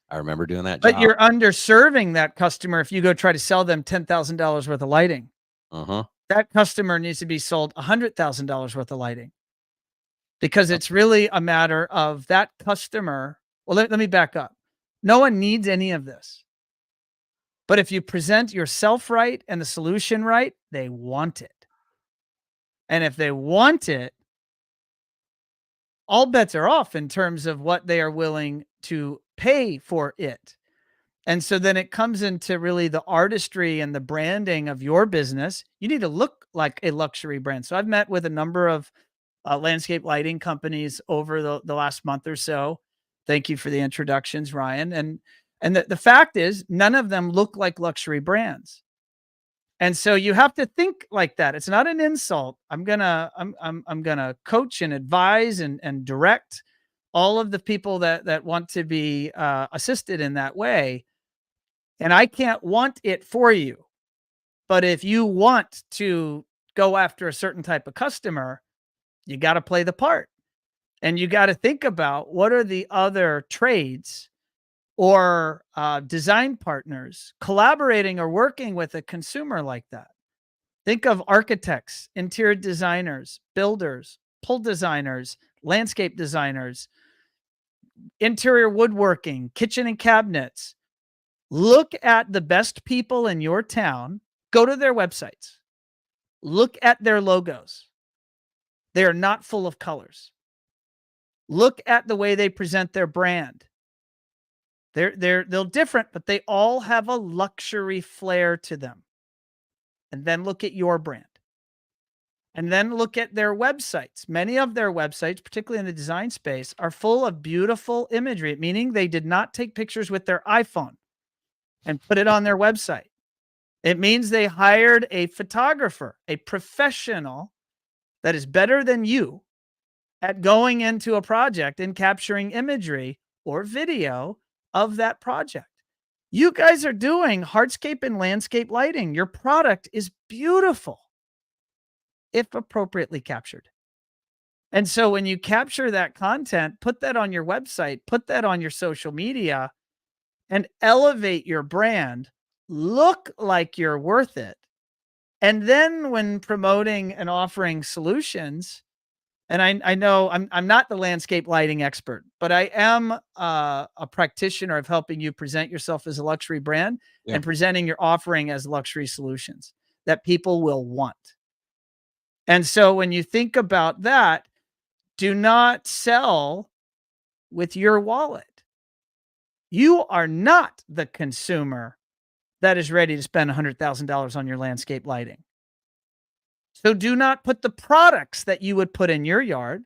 [SPEAKER 2] I remember doing that.
[SPEAKER 8] But you're underserving that customer if you go try to sell them $10,000 worth of lighting. That customer needs to be sold $100,000 worth of lighting, because it's really a matter of that customer. Well, let me back up. No one needs any of this. But if you present yourself right and the solution right, they want it. And if they want it, all bets are off in terms of what they are willing to pay for it. And so then it comes into really the artistry and the branding of your business. You need to look like a luxury brand. So I've met with a number of landscape lighting companies over the last month or so. Thank you for the introductions, Ryan. And the fact is, none of them look like luxury brands. And so you have to think like that. It's not an insult. I'm gonna coach and advise and direct all of the people that want to be assisted in that way. And I can't want it for you. But if you want to go after a certain type of customer, you got to play the part. And you got to think about what are the other trades or design partners collaborating or working with a consumer like that. Think of architects, interior designers, builders, pole designers, landscape designers, interior woodworking, kitchen and cabinets. Look at the best people in your town. Go to their websites. Look at their logos. They are not full of colors. Look at the way they present their brand. They're different, but they all have a luxury flair to them. And then look at your brand. And then look at their websites. Many of their websites, particularly in the design space, are full of beautiful imagery, meaning they did not take pictures with their iPhone and put it on their website. It means they hired a photographer, a professional that is better than you at going into a project and capturing imagery or video of that project. You guys are doing hardscape and landscape lighting. Your product is beautiful if appropriately captured. And so when you capture that content, put that on your website, put that on your social media, and elevate your brand, look like you're worth it. And then when promoting and offering solutions, and I know I'm not the landscape lighting expert, but I am a practitioner of helping you present yourself as a luxury brand and presenting your offering as luxury solutions that people will want. And so when you think about that, do not sell with your wallet. You are not the consumer that is ready to spend $100,000 on your landscape lighting. So do not put the products that you would put in your yard.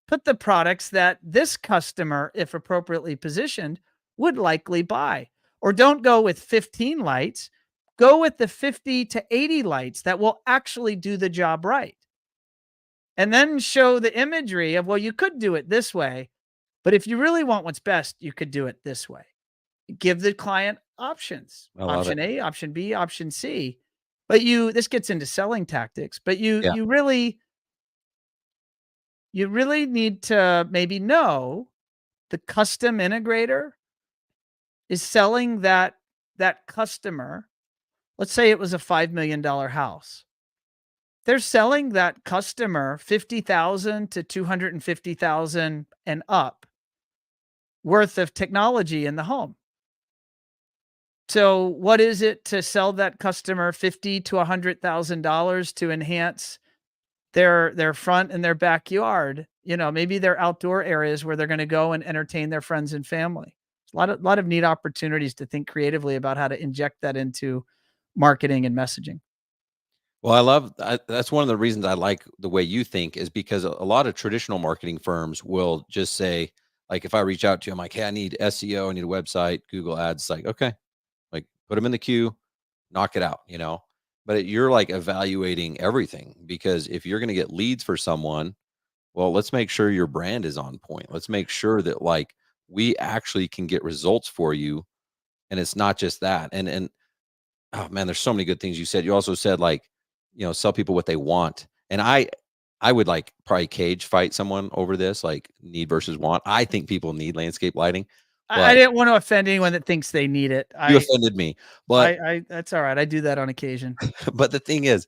[SPEAKER 8] Put the products that this customer, if appropriately positioned, would likely buy. Or don't go with 15 lights. Go with the 50 to 80 lights that will actually do the job right. And then show the imagery of, well, you could do it this way, but if you really want what's best, you could do it this way. Give the client options. Option A, option B, option C. But this gets into selling tactics, but you really you really need to maybe know the custom integrator is selling that customer. Let's say it was a $5 million house. They're selling that customer 50,000 to 250,000 and up worth of technology in the home. So what is it to sell that customer $50,000 to $100,000 to enhance their front and their backyard? You know, maybe their outdoor areas where they're going to go and entertain their friends and family. A lot of neat opportunities to think creatively about how to inject that into marketing and messaging.
[SPEAKER 2] Well, that's one of the reasons I like the way you think, is because a lot of traditional marketing firms will just say, like, if I reach out to you, I'm like, hey, I need SEO, I need a website, Google ads. It's like, okay, like put them in the queue, knock it out, but you're like evaluating everything, because if you're going to get leads for someone, well, let's make sure your brand is on point. Let's make sure that like we actually can get results for you. And it's not just that. And oh man, there's so many good things you said. You also said, like, sell people what they want. And I would like probably cage fight someone over this, like need versus want. I think people need landscape lighting.
[SPEAKER 8] I didn't want to offend anyone that thinks they need it.
[SPEAKER 2] You offended me, but
[SPEAKER 8] I that's all right. I do that on occasion.
[SPEAKER 2] But the thing is,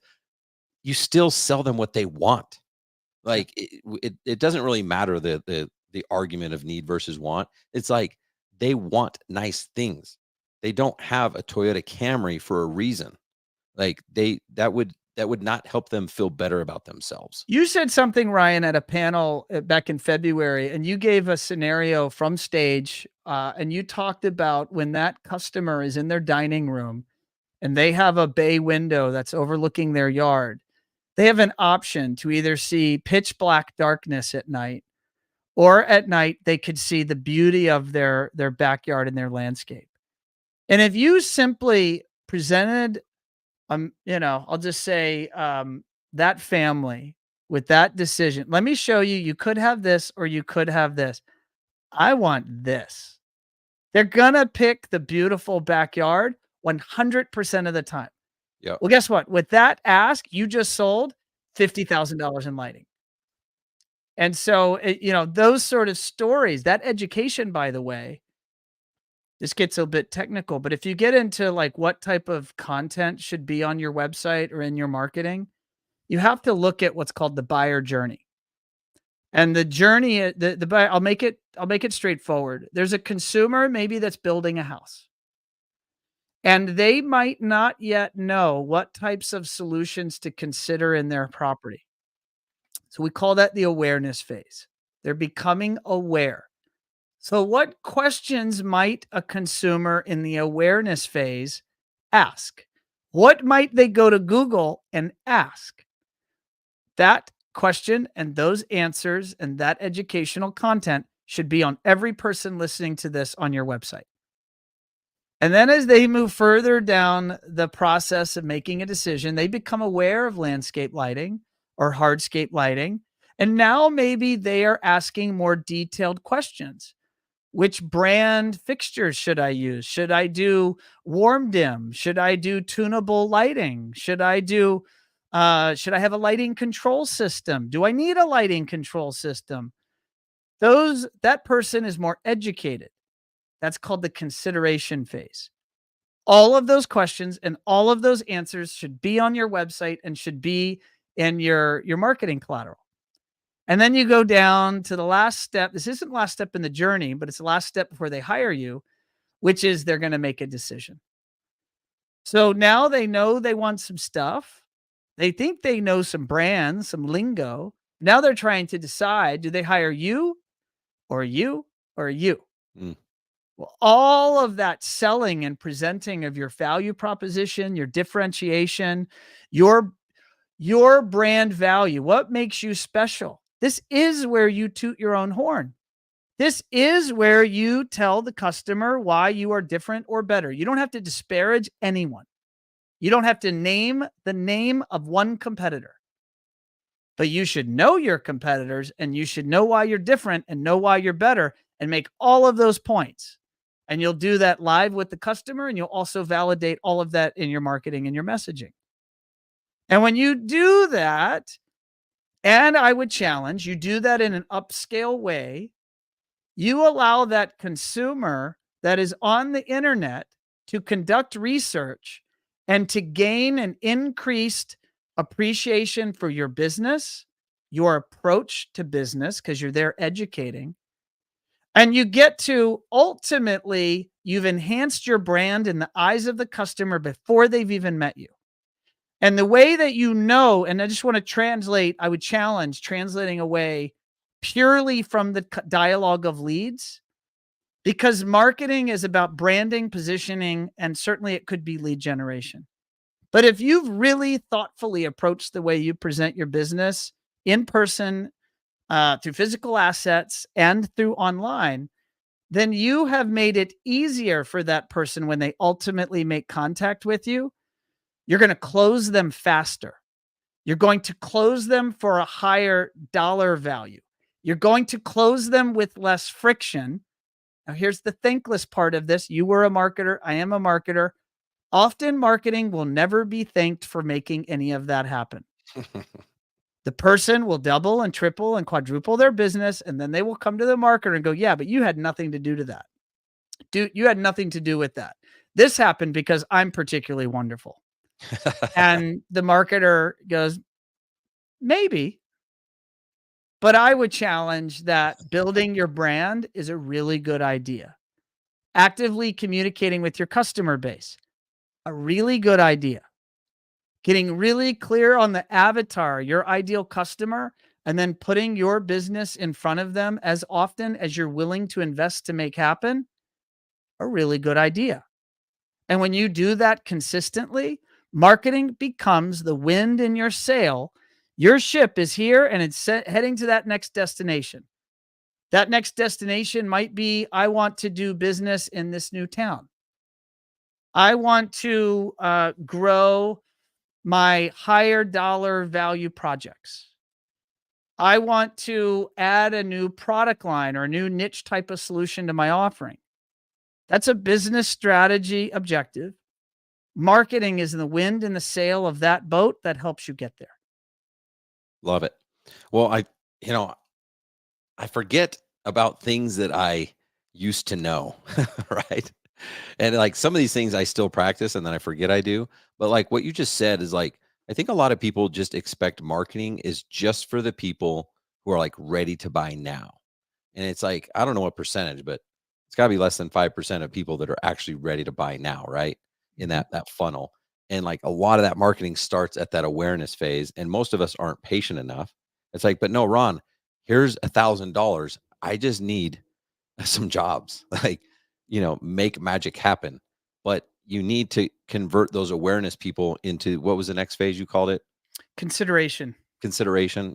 [SPEAKER 2] you still sell them what they want. Like it doesn't really matter the argument of need versus want. It's like they want nice things. They don't have a Toyota Camry for a reason. Like that would not help them feel better about themselves.
[SPEAKER 8] You said something, Ryan, at a panel back in February, and you gave a scenario from stage, and you talked about when that customer is in their dining room and they have a bay window that's overlooking their yard. They have an option to either see pitch black darkness at night, or at night they could see the beauty of their backyard and their landscape. And if you simply presented, I'll just say, that family with that decision, let me show you, you could have this or you could have this. I want this. They're going to pick the beautiful backyard 100% of the time.
[SPEAKER 2] Yeah.
[SPEAKER 8] Well, guess what? With that ask, you just sold $50,000 in lighting. And so, those sort of stories, that education, by the way, this gets a bit technical, but if you get into like what type of content should be on your website or in your marketing, you have to look at what's called the buyer journey. And the journey, the buyer, I'll make it straightforward. There's a consumer maybe that's building a house, and they might not yet know what types of solutions to consider in their property. So we call that the awareness phase. They're becoming aware. So what questions might a consumer in the awareness phase ask? What might they go to Google and ask? That question and those answers and that educational content should be on every person listening to this on your website. And then as they move further down the process of making a decision, they become aware of landscape lighting or hardscape lighting. And now maybe they are asking more detailed questions. Which brand fixtures should I use? Should I do warm dim? Should I do tunable lighting? Should I have a lighting control system? Do I need a lighting control system? That person is more educated. That's called the consideration phase. All of those questions and all of those answers should be on your website and should be in your marketing collateral. And then you go down to the last step. This isn't the last step in the journey, but it's the last step before they hire you, which is they're going to make a decision. So now they know they want some stuff. They think they know some brands, some lingo. Now they're trying to decide, do they hire you or you or you? Well, all of that selling and presenting of your value proposition, your differentiation, your brand value, what makes you special? This is where you toot your own horn. This is where you tell the customer why you are different or better. You don't have to disparage anyone. You don't have to name the name of one competitor. But you should know your competitors, and you should know why you're different and know why you're better, and make all of those points. And you'll do that live with the customer, and you'll also validate all of that in your marketing and your messaging. And when you do that, And I would challenge you do that in an upscale way. You allow that consumer that is on the internet to conduct research and to gain an increased appreciation for your business, your approach to business, because you're there educating. And you get to ultimately, you've enhanced your brand in the eyes of the customer before they've even met you. And the way that you know, and I just want to translate, I would challenge translating away purely from the dialogue of leads, because marketing is about branding, positioning, and certainly it could be lead generation. But if you've really thoughtfully approached the way you present your business in person, through physical assets and through online, then you have made it easier for that person when they ultimately make contact with you. You're going to close them faster. You're going to close them for a higher dollar value. You're going to close them with less friction. Now, here's the thankless part of this. You were a marketer. I am a marketer. Often marketing will never be thanked for making any of that happen. The person will double and triple and quadruple their business, and then they will come to the marketer and go, yeah, but you had nothing to do to that. Dude, you had nothing to do with that. This happened because I'm particularly wonderful. And the marketer goes, maybe. But I would challenge that building your brand is a really good idea. Actively communicating with your customer base, a really good idea. Getting really clear on the avatar, your ideal customer, and then putting your business in front of them as often as you're willing to invest to make happen, a really good idea. And when you do that consistently, marketing becomes the wind in your sail. Your ship is here and it's heading to that next destination. That next destination might be, I want to do business in this new town. I want to grow my higher dollar value projects. I want to add a new product line or a new niche type of solution to my offering. That's a business strategy objective. Marketing is the wind in the sail of that boat that helps you get there.
[SPEAKER 2] Love it. Well, I forget about things that I used to know, right? And like some of these things I still practice and then I forget I do. But like what you just said is like, I think a lot of people just expect marketing is just for the people who are like ready to buy now. And it's like, I don't know what percentage, but it's got to be less than 5% of people that are actually ready to buy now, right? In that funnel. And like a lot of that marketing starts at that awareness phase. And most of us aren't patient enough. It's like, but no, Ron, here's $1,000. I just need some jobs. Like, make magic happen. But you need to convert those awareness people into, what was the next phase you called it?
[SPEAKER 8] Consideration.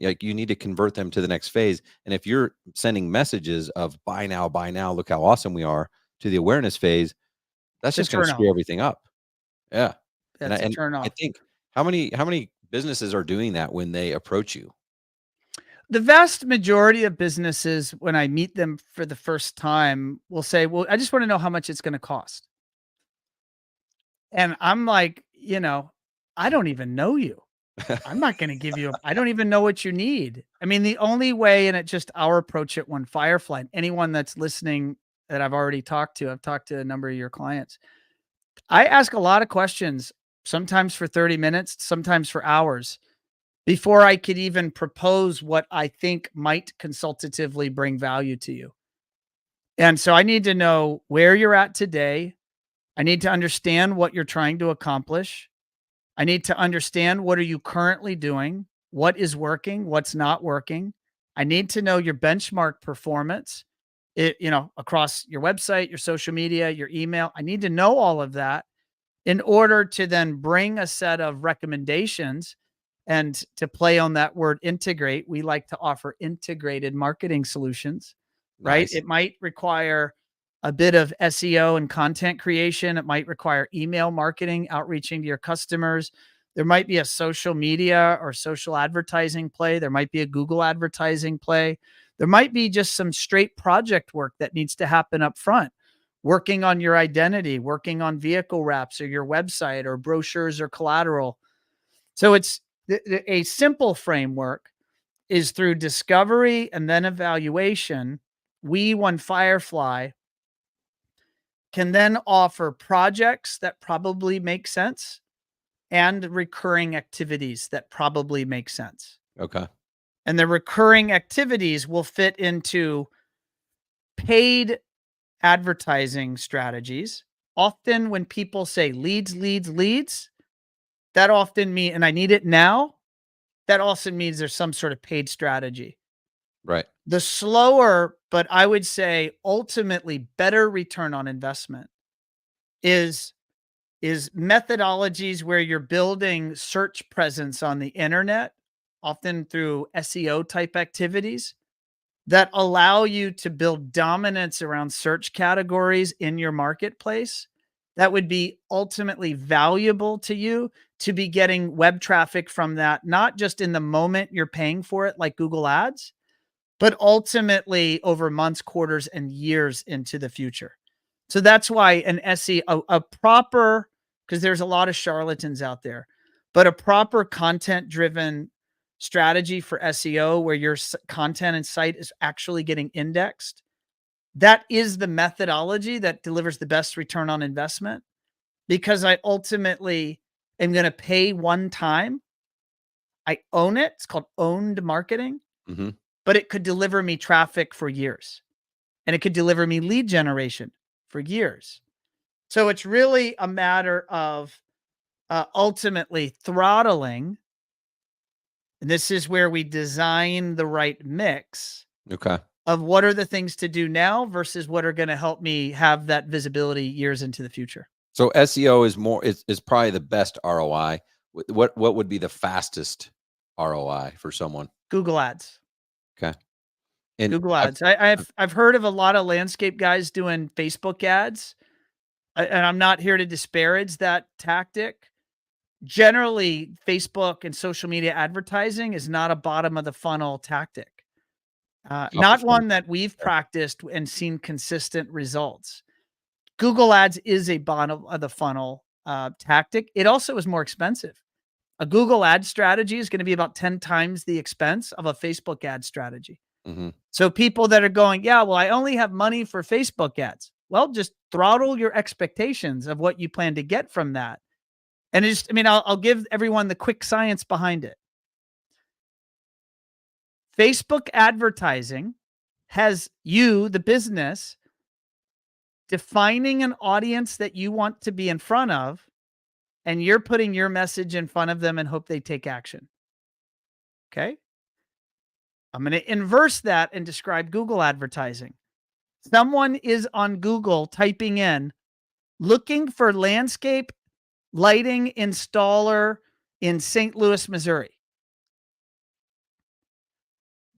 [SPEAKER 2] Like you need to convert them to the next phase. And if you're sending messages of buy now, look how awesome we are, to the awareness phase, that's just going to screw everything up. Yeah.
[SPEAKER 8] That's a turn off.
[SPEAKER 2] I think how many businesses are doing that when they approach you?
[SPEAKER 8] The vast majority of businesses, when I meet them for the first time, will say, well, I just want to know how much it's going to cost. And I'm like, I don't even know you. I'm not going to give you, I don't even know what you need. I mean, the only way, and it's just our approach at One Firefly, anyone that's listening that I've already talked to, I've talked to a number of your clients. I ask a lot of questions, sometimes for 30 minutes, sometimes for hours, before I could even propose what I think might consultatively bring value to you. And so I need to know where you're at today. I need to understand what you're trying to accomplish. I need to understand, what are you currently doing? What is working? What's not working? I need to know your benchmark performance, across your website, your social media, your email. I need to know all of that in order to then bring a set of recommendations. And to play on that word integrate, we like to offer integrated marketing solutions, right?
[SPEAKER 2] Nice.
[SPEAKER 8] It might require a bit of SEO and content creation. It might require email marketing, outreaching to your customers. There might be a social media or social advertising play. There might be a Google advertising play. There might be just some straight project work that needs to happen up front, working on your identity, working on vehicle wraps or your website or brochures or collateral. So it's a simple framework is through discovery and then evaluation. We, One Firefly, can then offer projects that probably make sense and recurring activities that probably make sense.
[SPEAKER 2] Okay.
[SPEAKER 8] And the recurring activities will fit into paid advertising strategies. Often when people say leads, leads, leads, that often means, and I need it now, that also means there's some sort of paid strategy.
[SPEAKER 2] Right.
[SPEAKER 8] The slower, but I would say ultimately better return on investment is methodologies where you're building search presence on the internet, often through SEO type activities that allow you to build dominance around search categories in your marketplace. That would be ultimately valuable to you to be getting web traffic from that, not just in the moment you're paying for it, like Google Ads, but ultimately over months, quarters, and years into the future. So that's why an SEO, a proper, because there's a lot of charlatans out there, but a proper content-driven strategy for SEO where your content and site is actually getting indexed, that is the methodology that delivers the best return on investment, because I ultimately am going to pay one time. I own it. It's called owned marketing,
[SPEAKER 2] Mm-hmm.
[SPEAKER 8] but it could deliver me traffic for years, and it could deliver me lead generation for years. So it's really a matter of ultimately throttling. And this is where we design the right mix
[SPEAKER 2] Okay.
[SPEAKER 8] of what are the things to do now versus what are going to help me have that visibility years into the future.
[SPEAKER 2] So SEO is more is probably the best ROI. What would be the fastest ROI for someone?
[SPEAKER 8] Google Ads.
[SPEAKER 2] Okay. And
[SPEAKER 8] Google Ads. I've heard of a lot of landscape guys doing Facebook ads, and I'm not here to disparage that tactic. Generally, Facebook and social media advertising is not a bottom of the funnel tactic. Not one that we've practiced and seen consistent results. Google Ads is a bottom of the funnel tactic. It also is more expensive. A Google ad strategy is going to be about 10 times the expense of a Facebook ad strategy.
[SPEAKER 2] Mm-hmm.
[SPEAKER 8] So people that are going, yeah, well, I only have money for Facebook ads. Well, just throttle your expectations of what you plan to get from that. And I'll give everyone the quick science behind it. Facebook advertising has you, the business, defining an audience that you want to be in front of, and you're putting your message in front of them and hope they take action. Okay? I'm going to inverse that and describe Google advertising. Someone is on Google typing in, looking for landscape lighting installer in St. Louis, Missouri.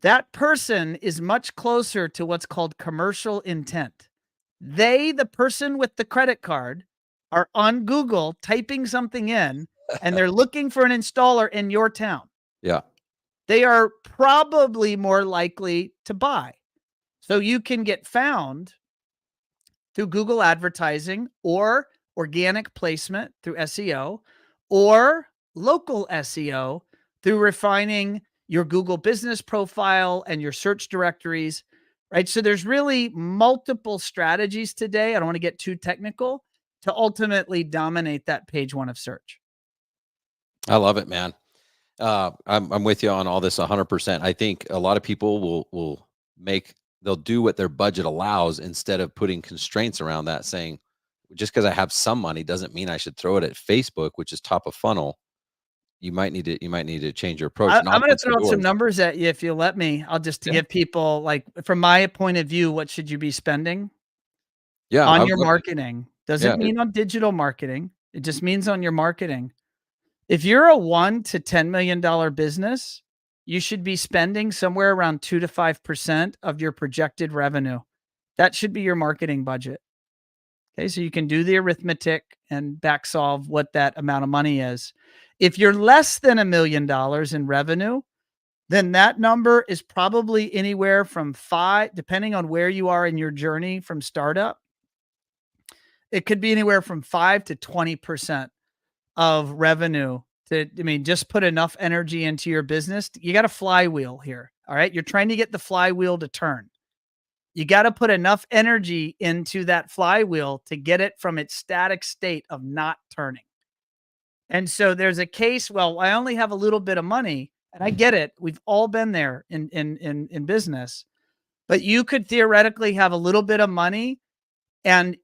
[SPEAKER 8] That person is much closer to what's called commercial intent. They, the person with the credit card, are on Google typing something in, and they're looking for an installer in your town.
[SPEAKER 2] Yeah.
[SPEAKER 8] They are probably more likely to buy. So you can get found through Google advertising or organic placement through SEO or local SEO through refining your Google business profile and your search directories, right? So there's really multiple strategies today. I don't want to get too technical to ultimately dominate that page one of search.
[SPEAKER 2] I love it, man. I'm with you on all this 100%. I think a lot of people they'll do what their budget allows instead of putting constraints around that, saying just because I have some money doesn't mean I should throw it at Facebook, which is top of funnel. You might need to change your approach.
[SPEAKER 8] I'm going to throw out some numbers at you if you'll let me. I'll just to give people, like, from my point of view, what should you be spending on your marketing? Doesn't mean on digital marketing. It just means on your marketing. If you're a $1 to $10 million business, you should be spending somewhere around 2 to 5% of your projected revenue. That should be your marketing budget. Okay, so you can do the arithmetic and back solve what that amount of money is. If you're less than $1 million in revenue, then that number is probably anywhere from 5, depending on where you are in your journey from startup. It could be anywhere from 5 to 20% of revenue just put enough energy into your business. You got a flywheel here. All right. You're trying to get the flywheel to turn. You got to put enough energy into that flywheel to get it from its static state of not turning. And so there's a case, well, I only have a little bit of money, and I get it. We've all been there in business, but you could theoretically have a little bit of money and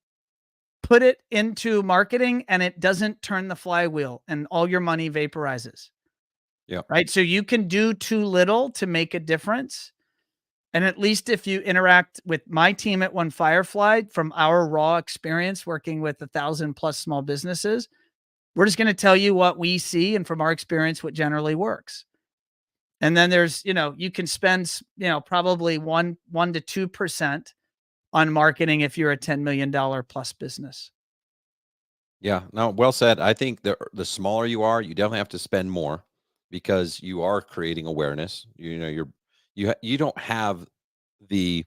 [SPEAKER 8] put it into marketing, and it doesn't turn the flywheel, and all your money vaporizes.
[SPEAKER 2] Yeah.
[SPEAKER 8] Right. So you can do too little to make a difference. And at least if you interact with my team at One Firefly, from our raw experience working with 1,000+ small businesses, we're just going to tell you what we see, and from our experience, what generally works. And then there's, you can spend, probably 1 to 2% on marketing if you're a $10 million plus business.
[SPEAKER 2] Yeah, no, well said. I think the smaller you are, you definitely have to spend more because you are creating awareness. You don't have the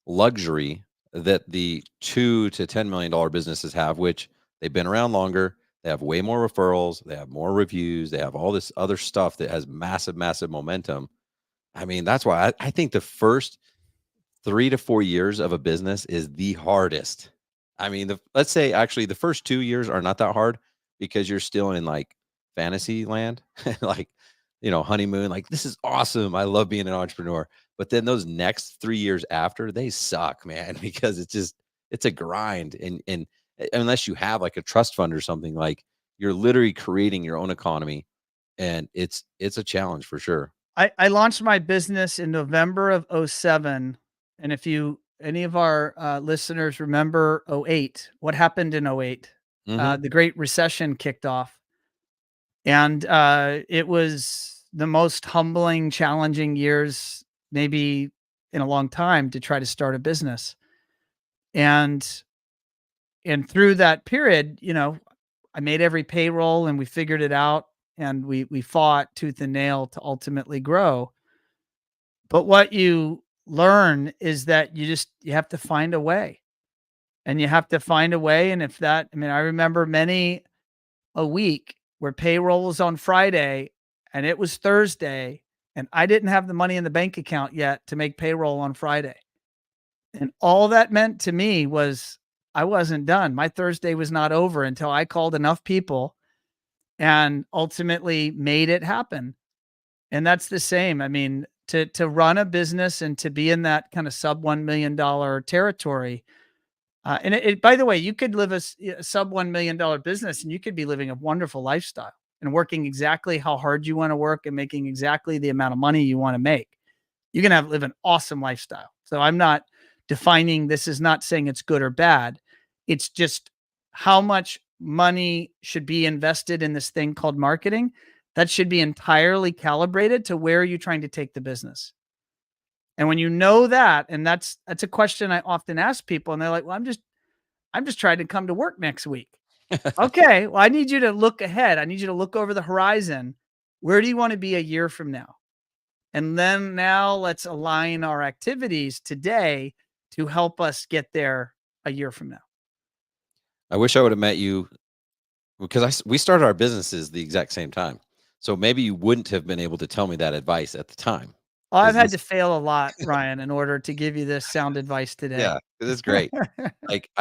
[SPEAKER 2] luxury that the $2 to $10 million businesses have, which they've been around longer. They have way more referrals. They have more reviews. They have all this other stuff that has massive, massive momentum. I mean, that's why I think the first 3 to 4 years of a business is the hardest. I mean, let's say actually the first 2 years are not that hard because you're still in like fantasy land, like, honeymoon, like this is awesome. I love being an entrepreneur. But then those next 3 years after, they suck, man, because it's a grind. And unless you have like a trust fund or something, like you're literally creating your own economy, and it's a challenge for sure.
[SPEAKER 8] I launched my business in November of 2007. And if any of our listeners remember 2008, what happened in 2008?
[SPEAKER 2] Mhm.
[SPEAKER 8] The Great Recession kicked off. And it was the most humbling, challenging years, maybe in a long time, to try to start a business. And through that period, I made every payroll, and we figured it out, and we fought tooth and nail to ultimately grow. But what you learn is that you have to find a way, and you have to find a way. And I remember many a week where payroll was on Friday and it was Thursday, and I didn't have the money in the bank account yet to make payroll on Friday. And all that meant to me was I wasn't done. My Thursday was not over until I called enough people and ultimately made it happen. And that's the same. I mean, to run a business and to be in that kind of sub $1 million territory. And by the way, you could live a sub $1 million business, and you could be living a wonderful lifestyle and working exactly how hard you want to work and making exactly the amount of money you want to make. You can live an awesome lifestyle. So I'm not defining, this is not saying it's good or bad. It's just how much money should be invested in this thing called marketing. That should be entirely calibrated to where you're trying to take the business. And when you know that, and that's a question I often ask people, and they're like, well, I'm just trying to come to work next week. Okay. Well, I need you to look ahead. I need you to look over the horizon. Where do you want to be a year from now? And then now let's align our activities today to help us get there a year from now.
[SPEAKER 2] I wish I would have met you because we started our businesses the exact same time. So maybe you wouldn't have been able to tell me that advice at the time.
[SPEAKER 8] Well, I've had to fail a lot, Ryan, in order to give you this sound advice today.
[SPEAKER 2] Yeah, this is great. Like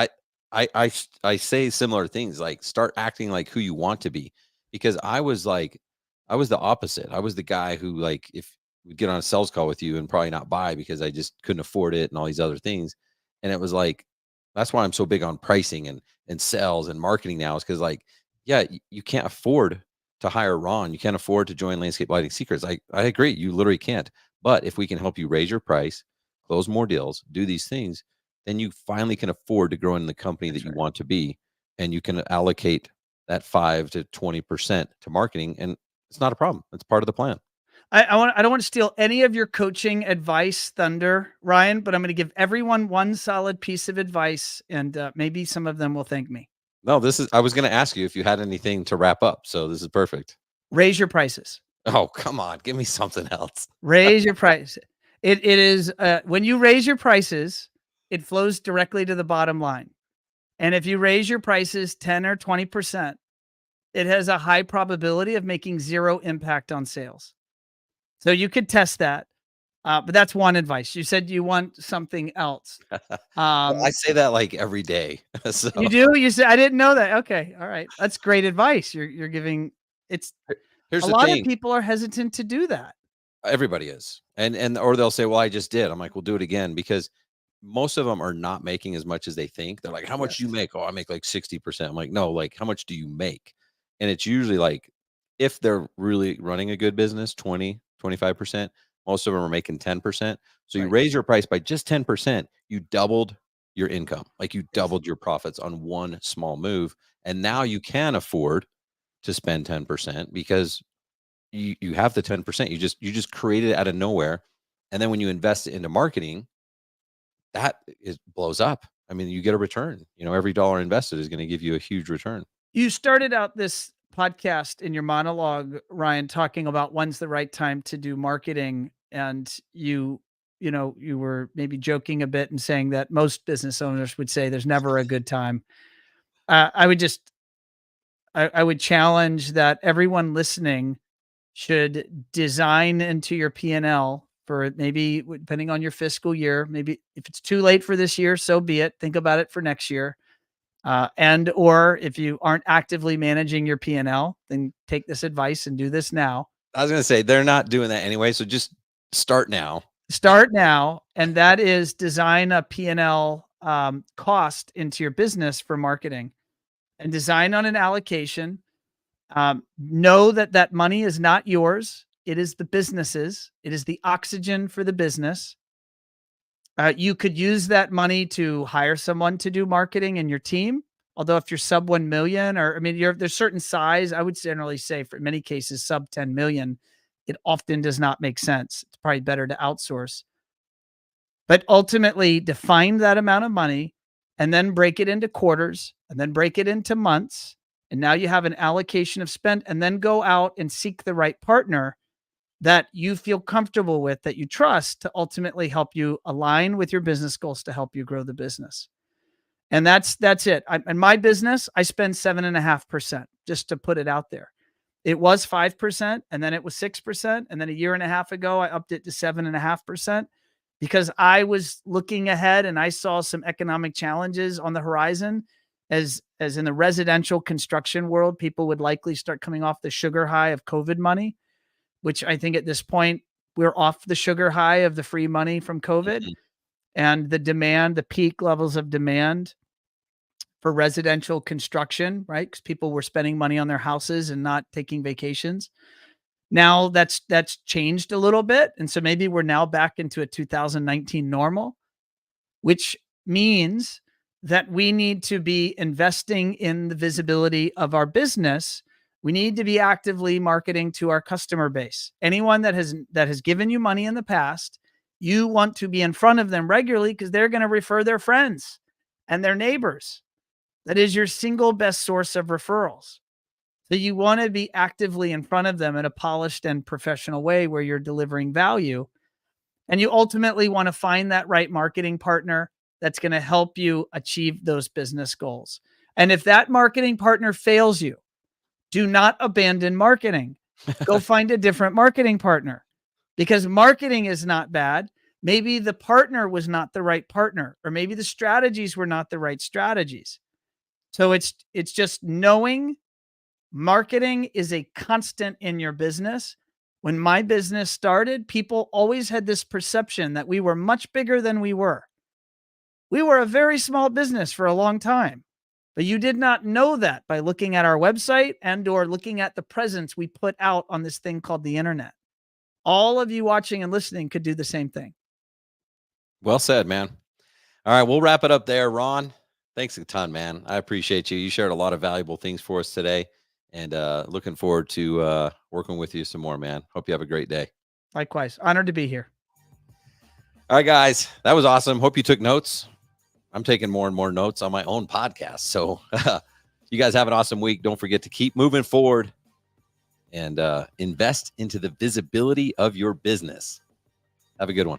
[SPEAKER 2] I say similar things, like start acting like who you want to be, because I was the opposite. I was the guy who, like, if we'd get on a sales call with you and probably not buy because I just couldn't afford it and all these other things. And it was like, that's why I'm so big on pricing and sales and marketing now, is because, like, yeah, you can't afford to hire Ron. You can't afford to join Landscape Lighting Secrets. I agree. You literally can't. But if we can help you raise your price, close more deals, do these things, then you finally can afford to grow in the company that you want to be. And you can allocate that 5 to 20% to marketing. And it's not a problem. It's part of the plan.
[SPEAKER 8] I don't want to steal any of your coaching advice thunder, Ryan, but I'm going to give everyone one solid piece of advice, and maybe some of them will thank me.
[SPEAKER 2] No, I was going to ask you if you had anything to wrap up. So this is perfect.
[SPEAKER 8] Raise your prices.
[SPEAKER 2] Oh, come on. Give me something else.
[SPEAKER 8] Raise your price. It is when you raise your prices, it flows directly to the bottom line. And if you raise your prices 10 or 20%, it has a high probability of making zero impact on sales. So you could test that. But that's one advice. You said you want something else.
[SPEAKER 2] Well, I say that like every day. So
[SPEAKER 8] You do? You said I didn't know that. Okay. All right. That's great advice. You're giving. It's
[SPEAKER 2] here's
[SPEAKER 8] a
[SPEAKER 2] the
[SPEAKER 8] lot
[SPEAKER 2] thing.
[SPEAKER 8] of people are hesitant to do that.
[SPEAKER 2] Everybody is. And or they'll say, well, I just did. I'm like, we'll do it again, because most of them are not making as much as they think. They're like, how much do you make? Oh, I make like 60%. I'm like, no, like, how much do you make? And it's usually like, if they're really running a good business, 20, 25%, most of them are making 10%. So you
[SPEAKER 8] Right.
[SPEAKER 2] raise your price by just 10%, you doubled your income. Like, you doubled your profits on one small move. And now you can afford to spend 10% because you have the 10%. You just created it out of nowhere. And then when you invest it into marketing, that blows up. I mean, you get a return. Every dollar invested is going to give you a huge return.
[SPEAKER 8] You started out this podcast in your monologue, Ryan, talking about when's the right time to do marketing. And you were maybe joking a bit and saying that most business owners would say there's never a good time. I would challenge that everyone listening should design into your P&L for maybe, depending on your fiscal year, maybe if it's too late for this year, so be it. Think about it for next year. And or if you aren't actively managing your P&L, then take this advice and do this now.
[SPEAKER 2] I was going to say, they're not doing that anyway. So just start now.
[SPEAKER 8] Start now. And that is design a P&L cost into your business for marketing, and design on an allocation. Know that money is not yours. It is the business's. It is the oxygen for the business. You could use that money to hire someone to do marketing in your team. Although if you're sub 1 million, or there's certain size, I would generally say for many cases, sub 10 million, it often does not make sense. It's probably better to outsource. But ultimately define that amount of money and then break it into quarters and then break it into months. And now you have an allocation of spend, and then go out and seek the right partner that you feel comfortable with, that you trust, to ultimately help you align with your business goals to help you grow the business. And that's it. In my business, I spend 7.5%, just to put it out there. It was 5%, and then it was 6%. And then a year and a half ago, I upped it to 7.5%, because I was looking ahead and I saw some economic challenges on the horizon. As in the residential construction world, people would likely start coming off the sugar high of COVID money, which I think at this point we're off the sugar high of the free money from COVID.
[SPEAKER 2] Mhm.
[SPEAKER 8] And the peak levels of demand for residential construction, right? Because people were spending money on their houses and not taking vacations. Now that's changed a little bit. And so maybe we're now back into a 2019 normal, which means that we need to be investing in the visibility of our business. We need to be actively marketing to our customer base. Anyone that has given you money in the past, you want to be in front of them regularly, because they're going to refer their friends and their neighbors. That is your single best source of referrals. So you want to be actively in front of them in a polished and professional way where you're delivering value. And you ultimately want to find that right marketing partner that's going to help you achieve those business goals. And if that marketing partner fails you, do not abandon marketing. Go find a different marketing partner, because marketing is not bad. Maybe the partner was not the right partner, or maybe the strategies were not the right strategies. So it's just knowing marketing is a constant in your business. When my business started, people always had this perception that we were much bigger than we were. We were a very small business for a long time, but you did not know that by looking at our website and or looking at the presence we put out on this thing called the internet. All of you watching and listening could do the same thing.
[SPEAKER 2] Well said, man. All right, we'll wrap it up there. Ron, thanks a ton, man. I appreciate you. You shared a lot of valuable things for us today, and looking forward to working with you some more, man. Hope you have a great day.
[SPEAKER 8] Likewise. Honored to be here.
[SPEAKER 2] All right, guys, that was awesome. Hope you took notes. I'm taking more and more notes on my own podcast. So you guys have an awesome week. Don't forget to keep moving forward and invest into the visibility of your business. Have a good one.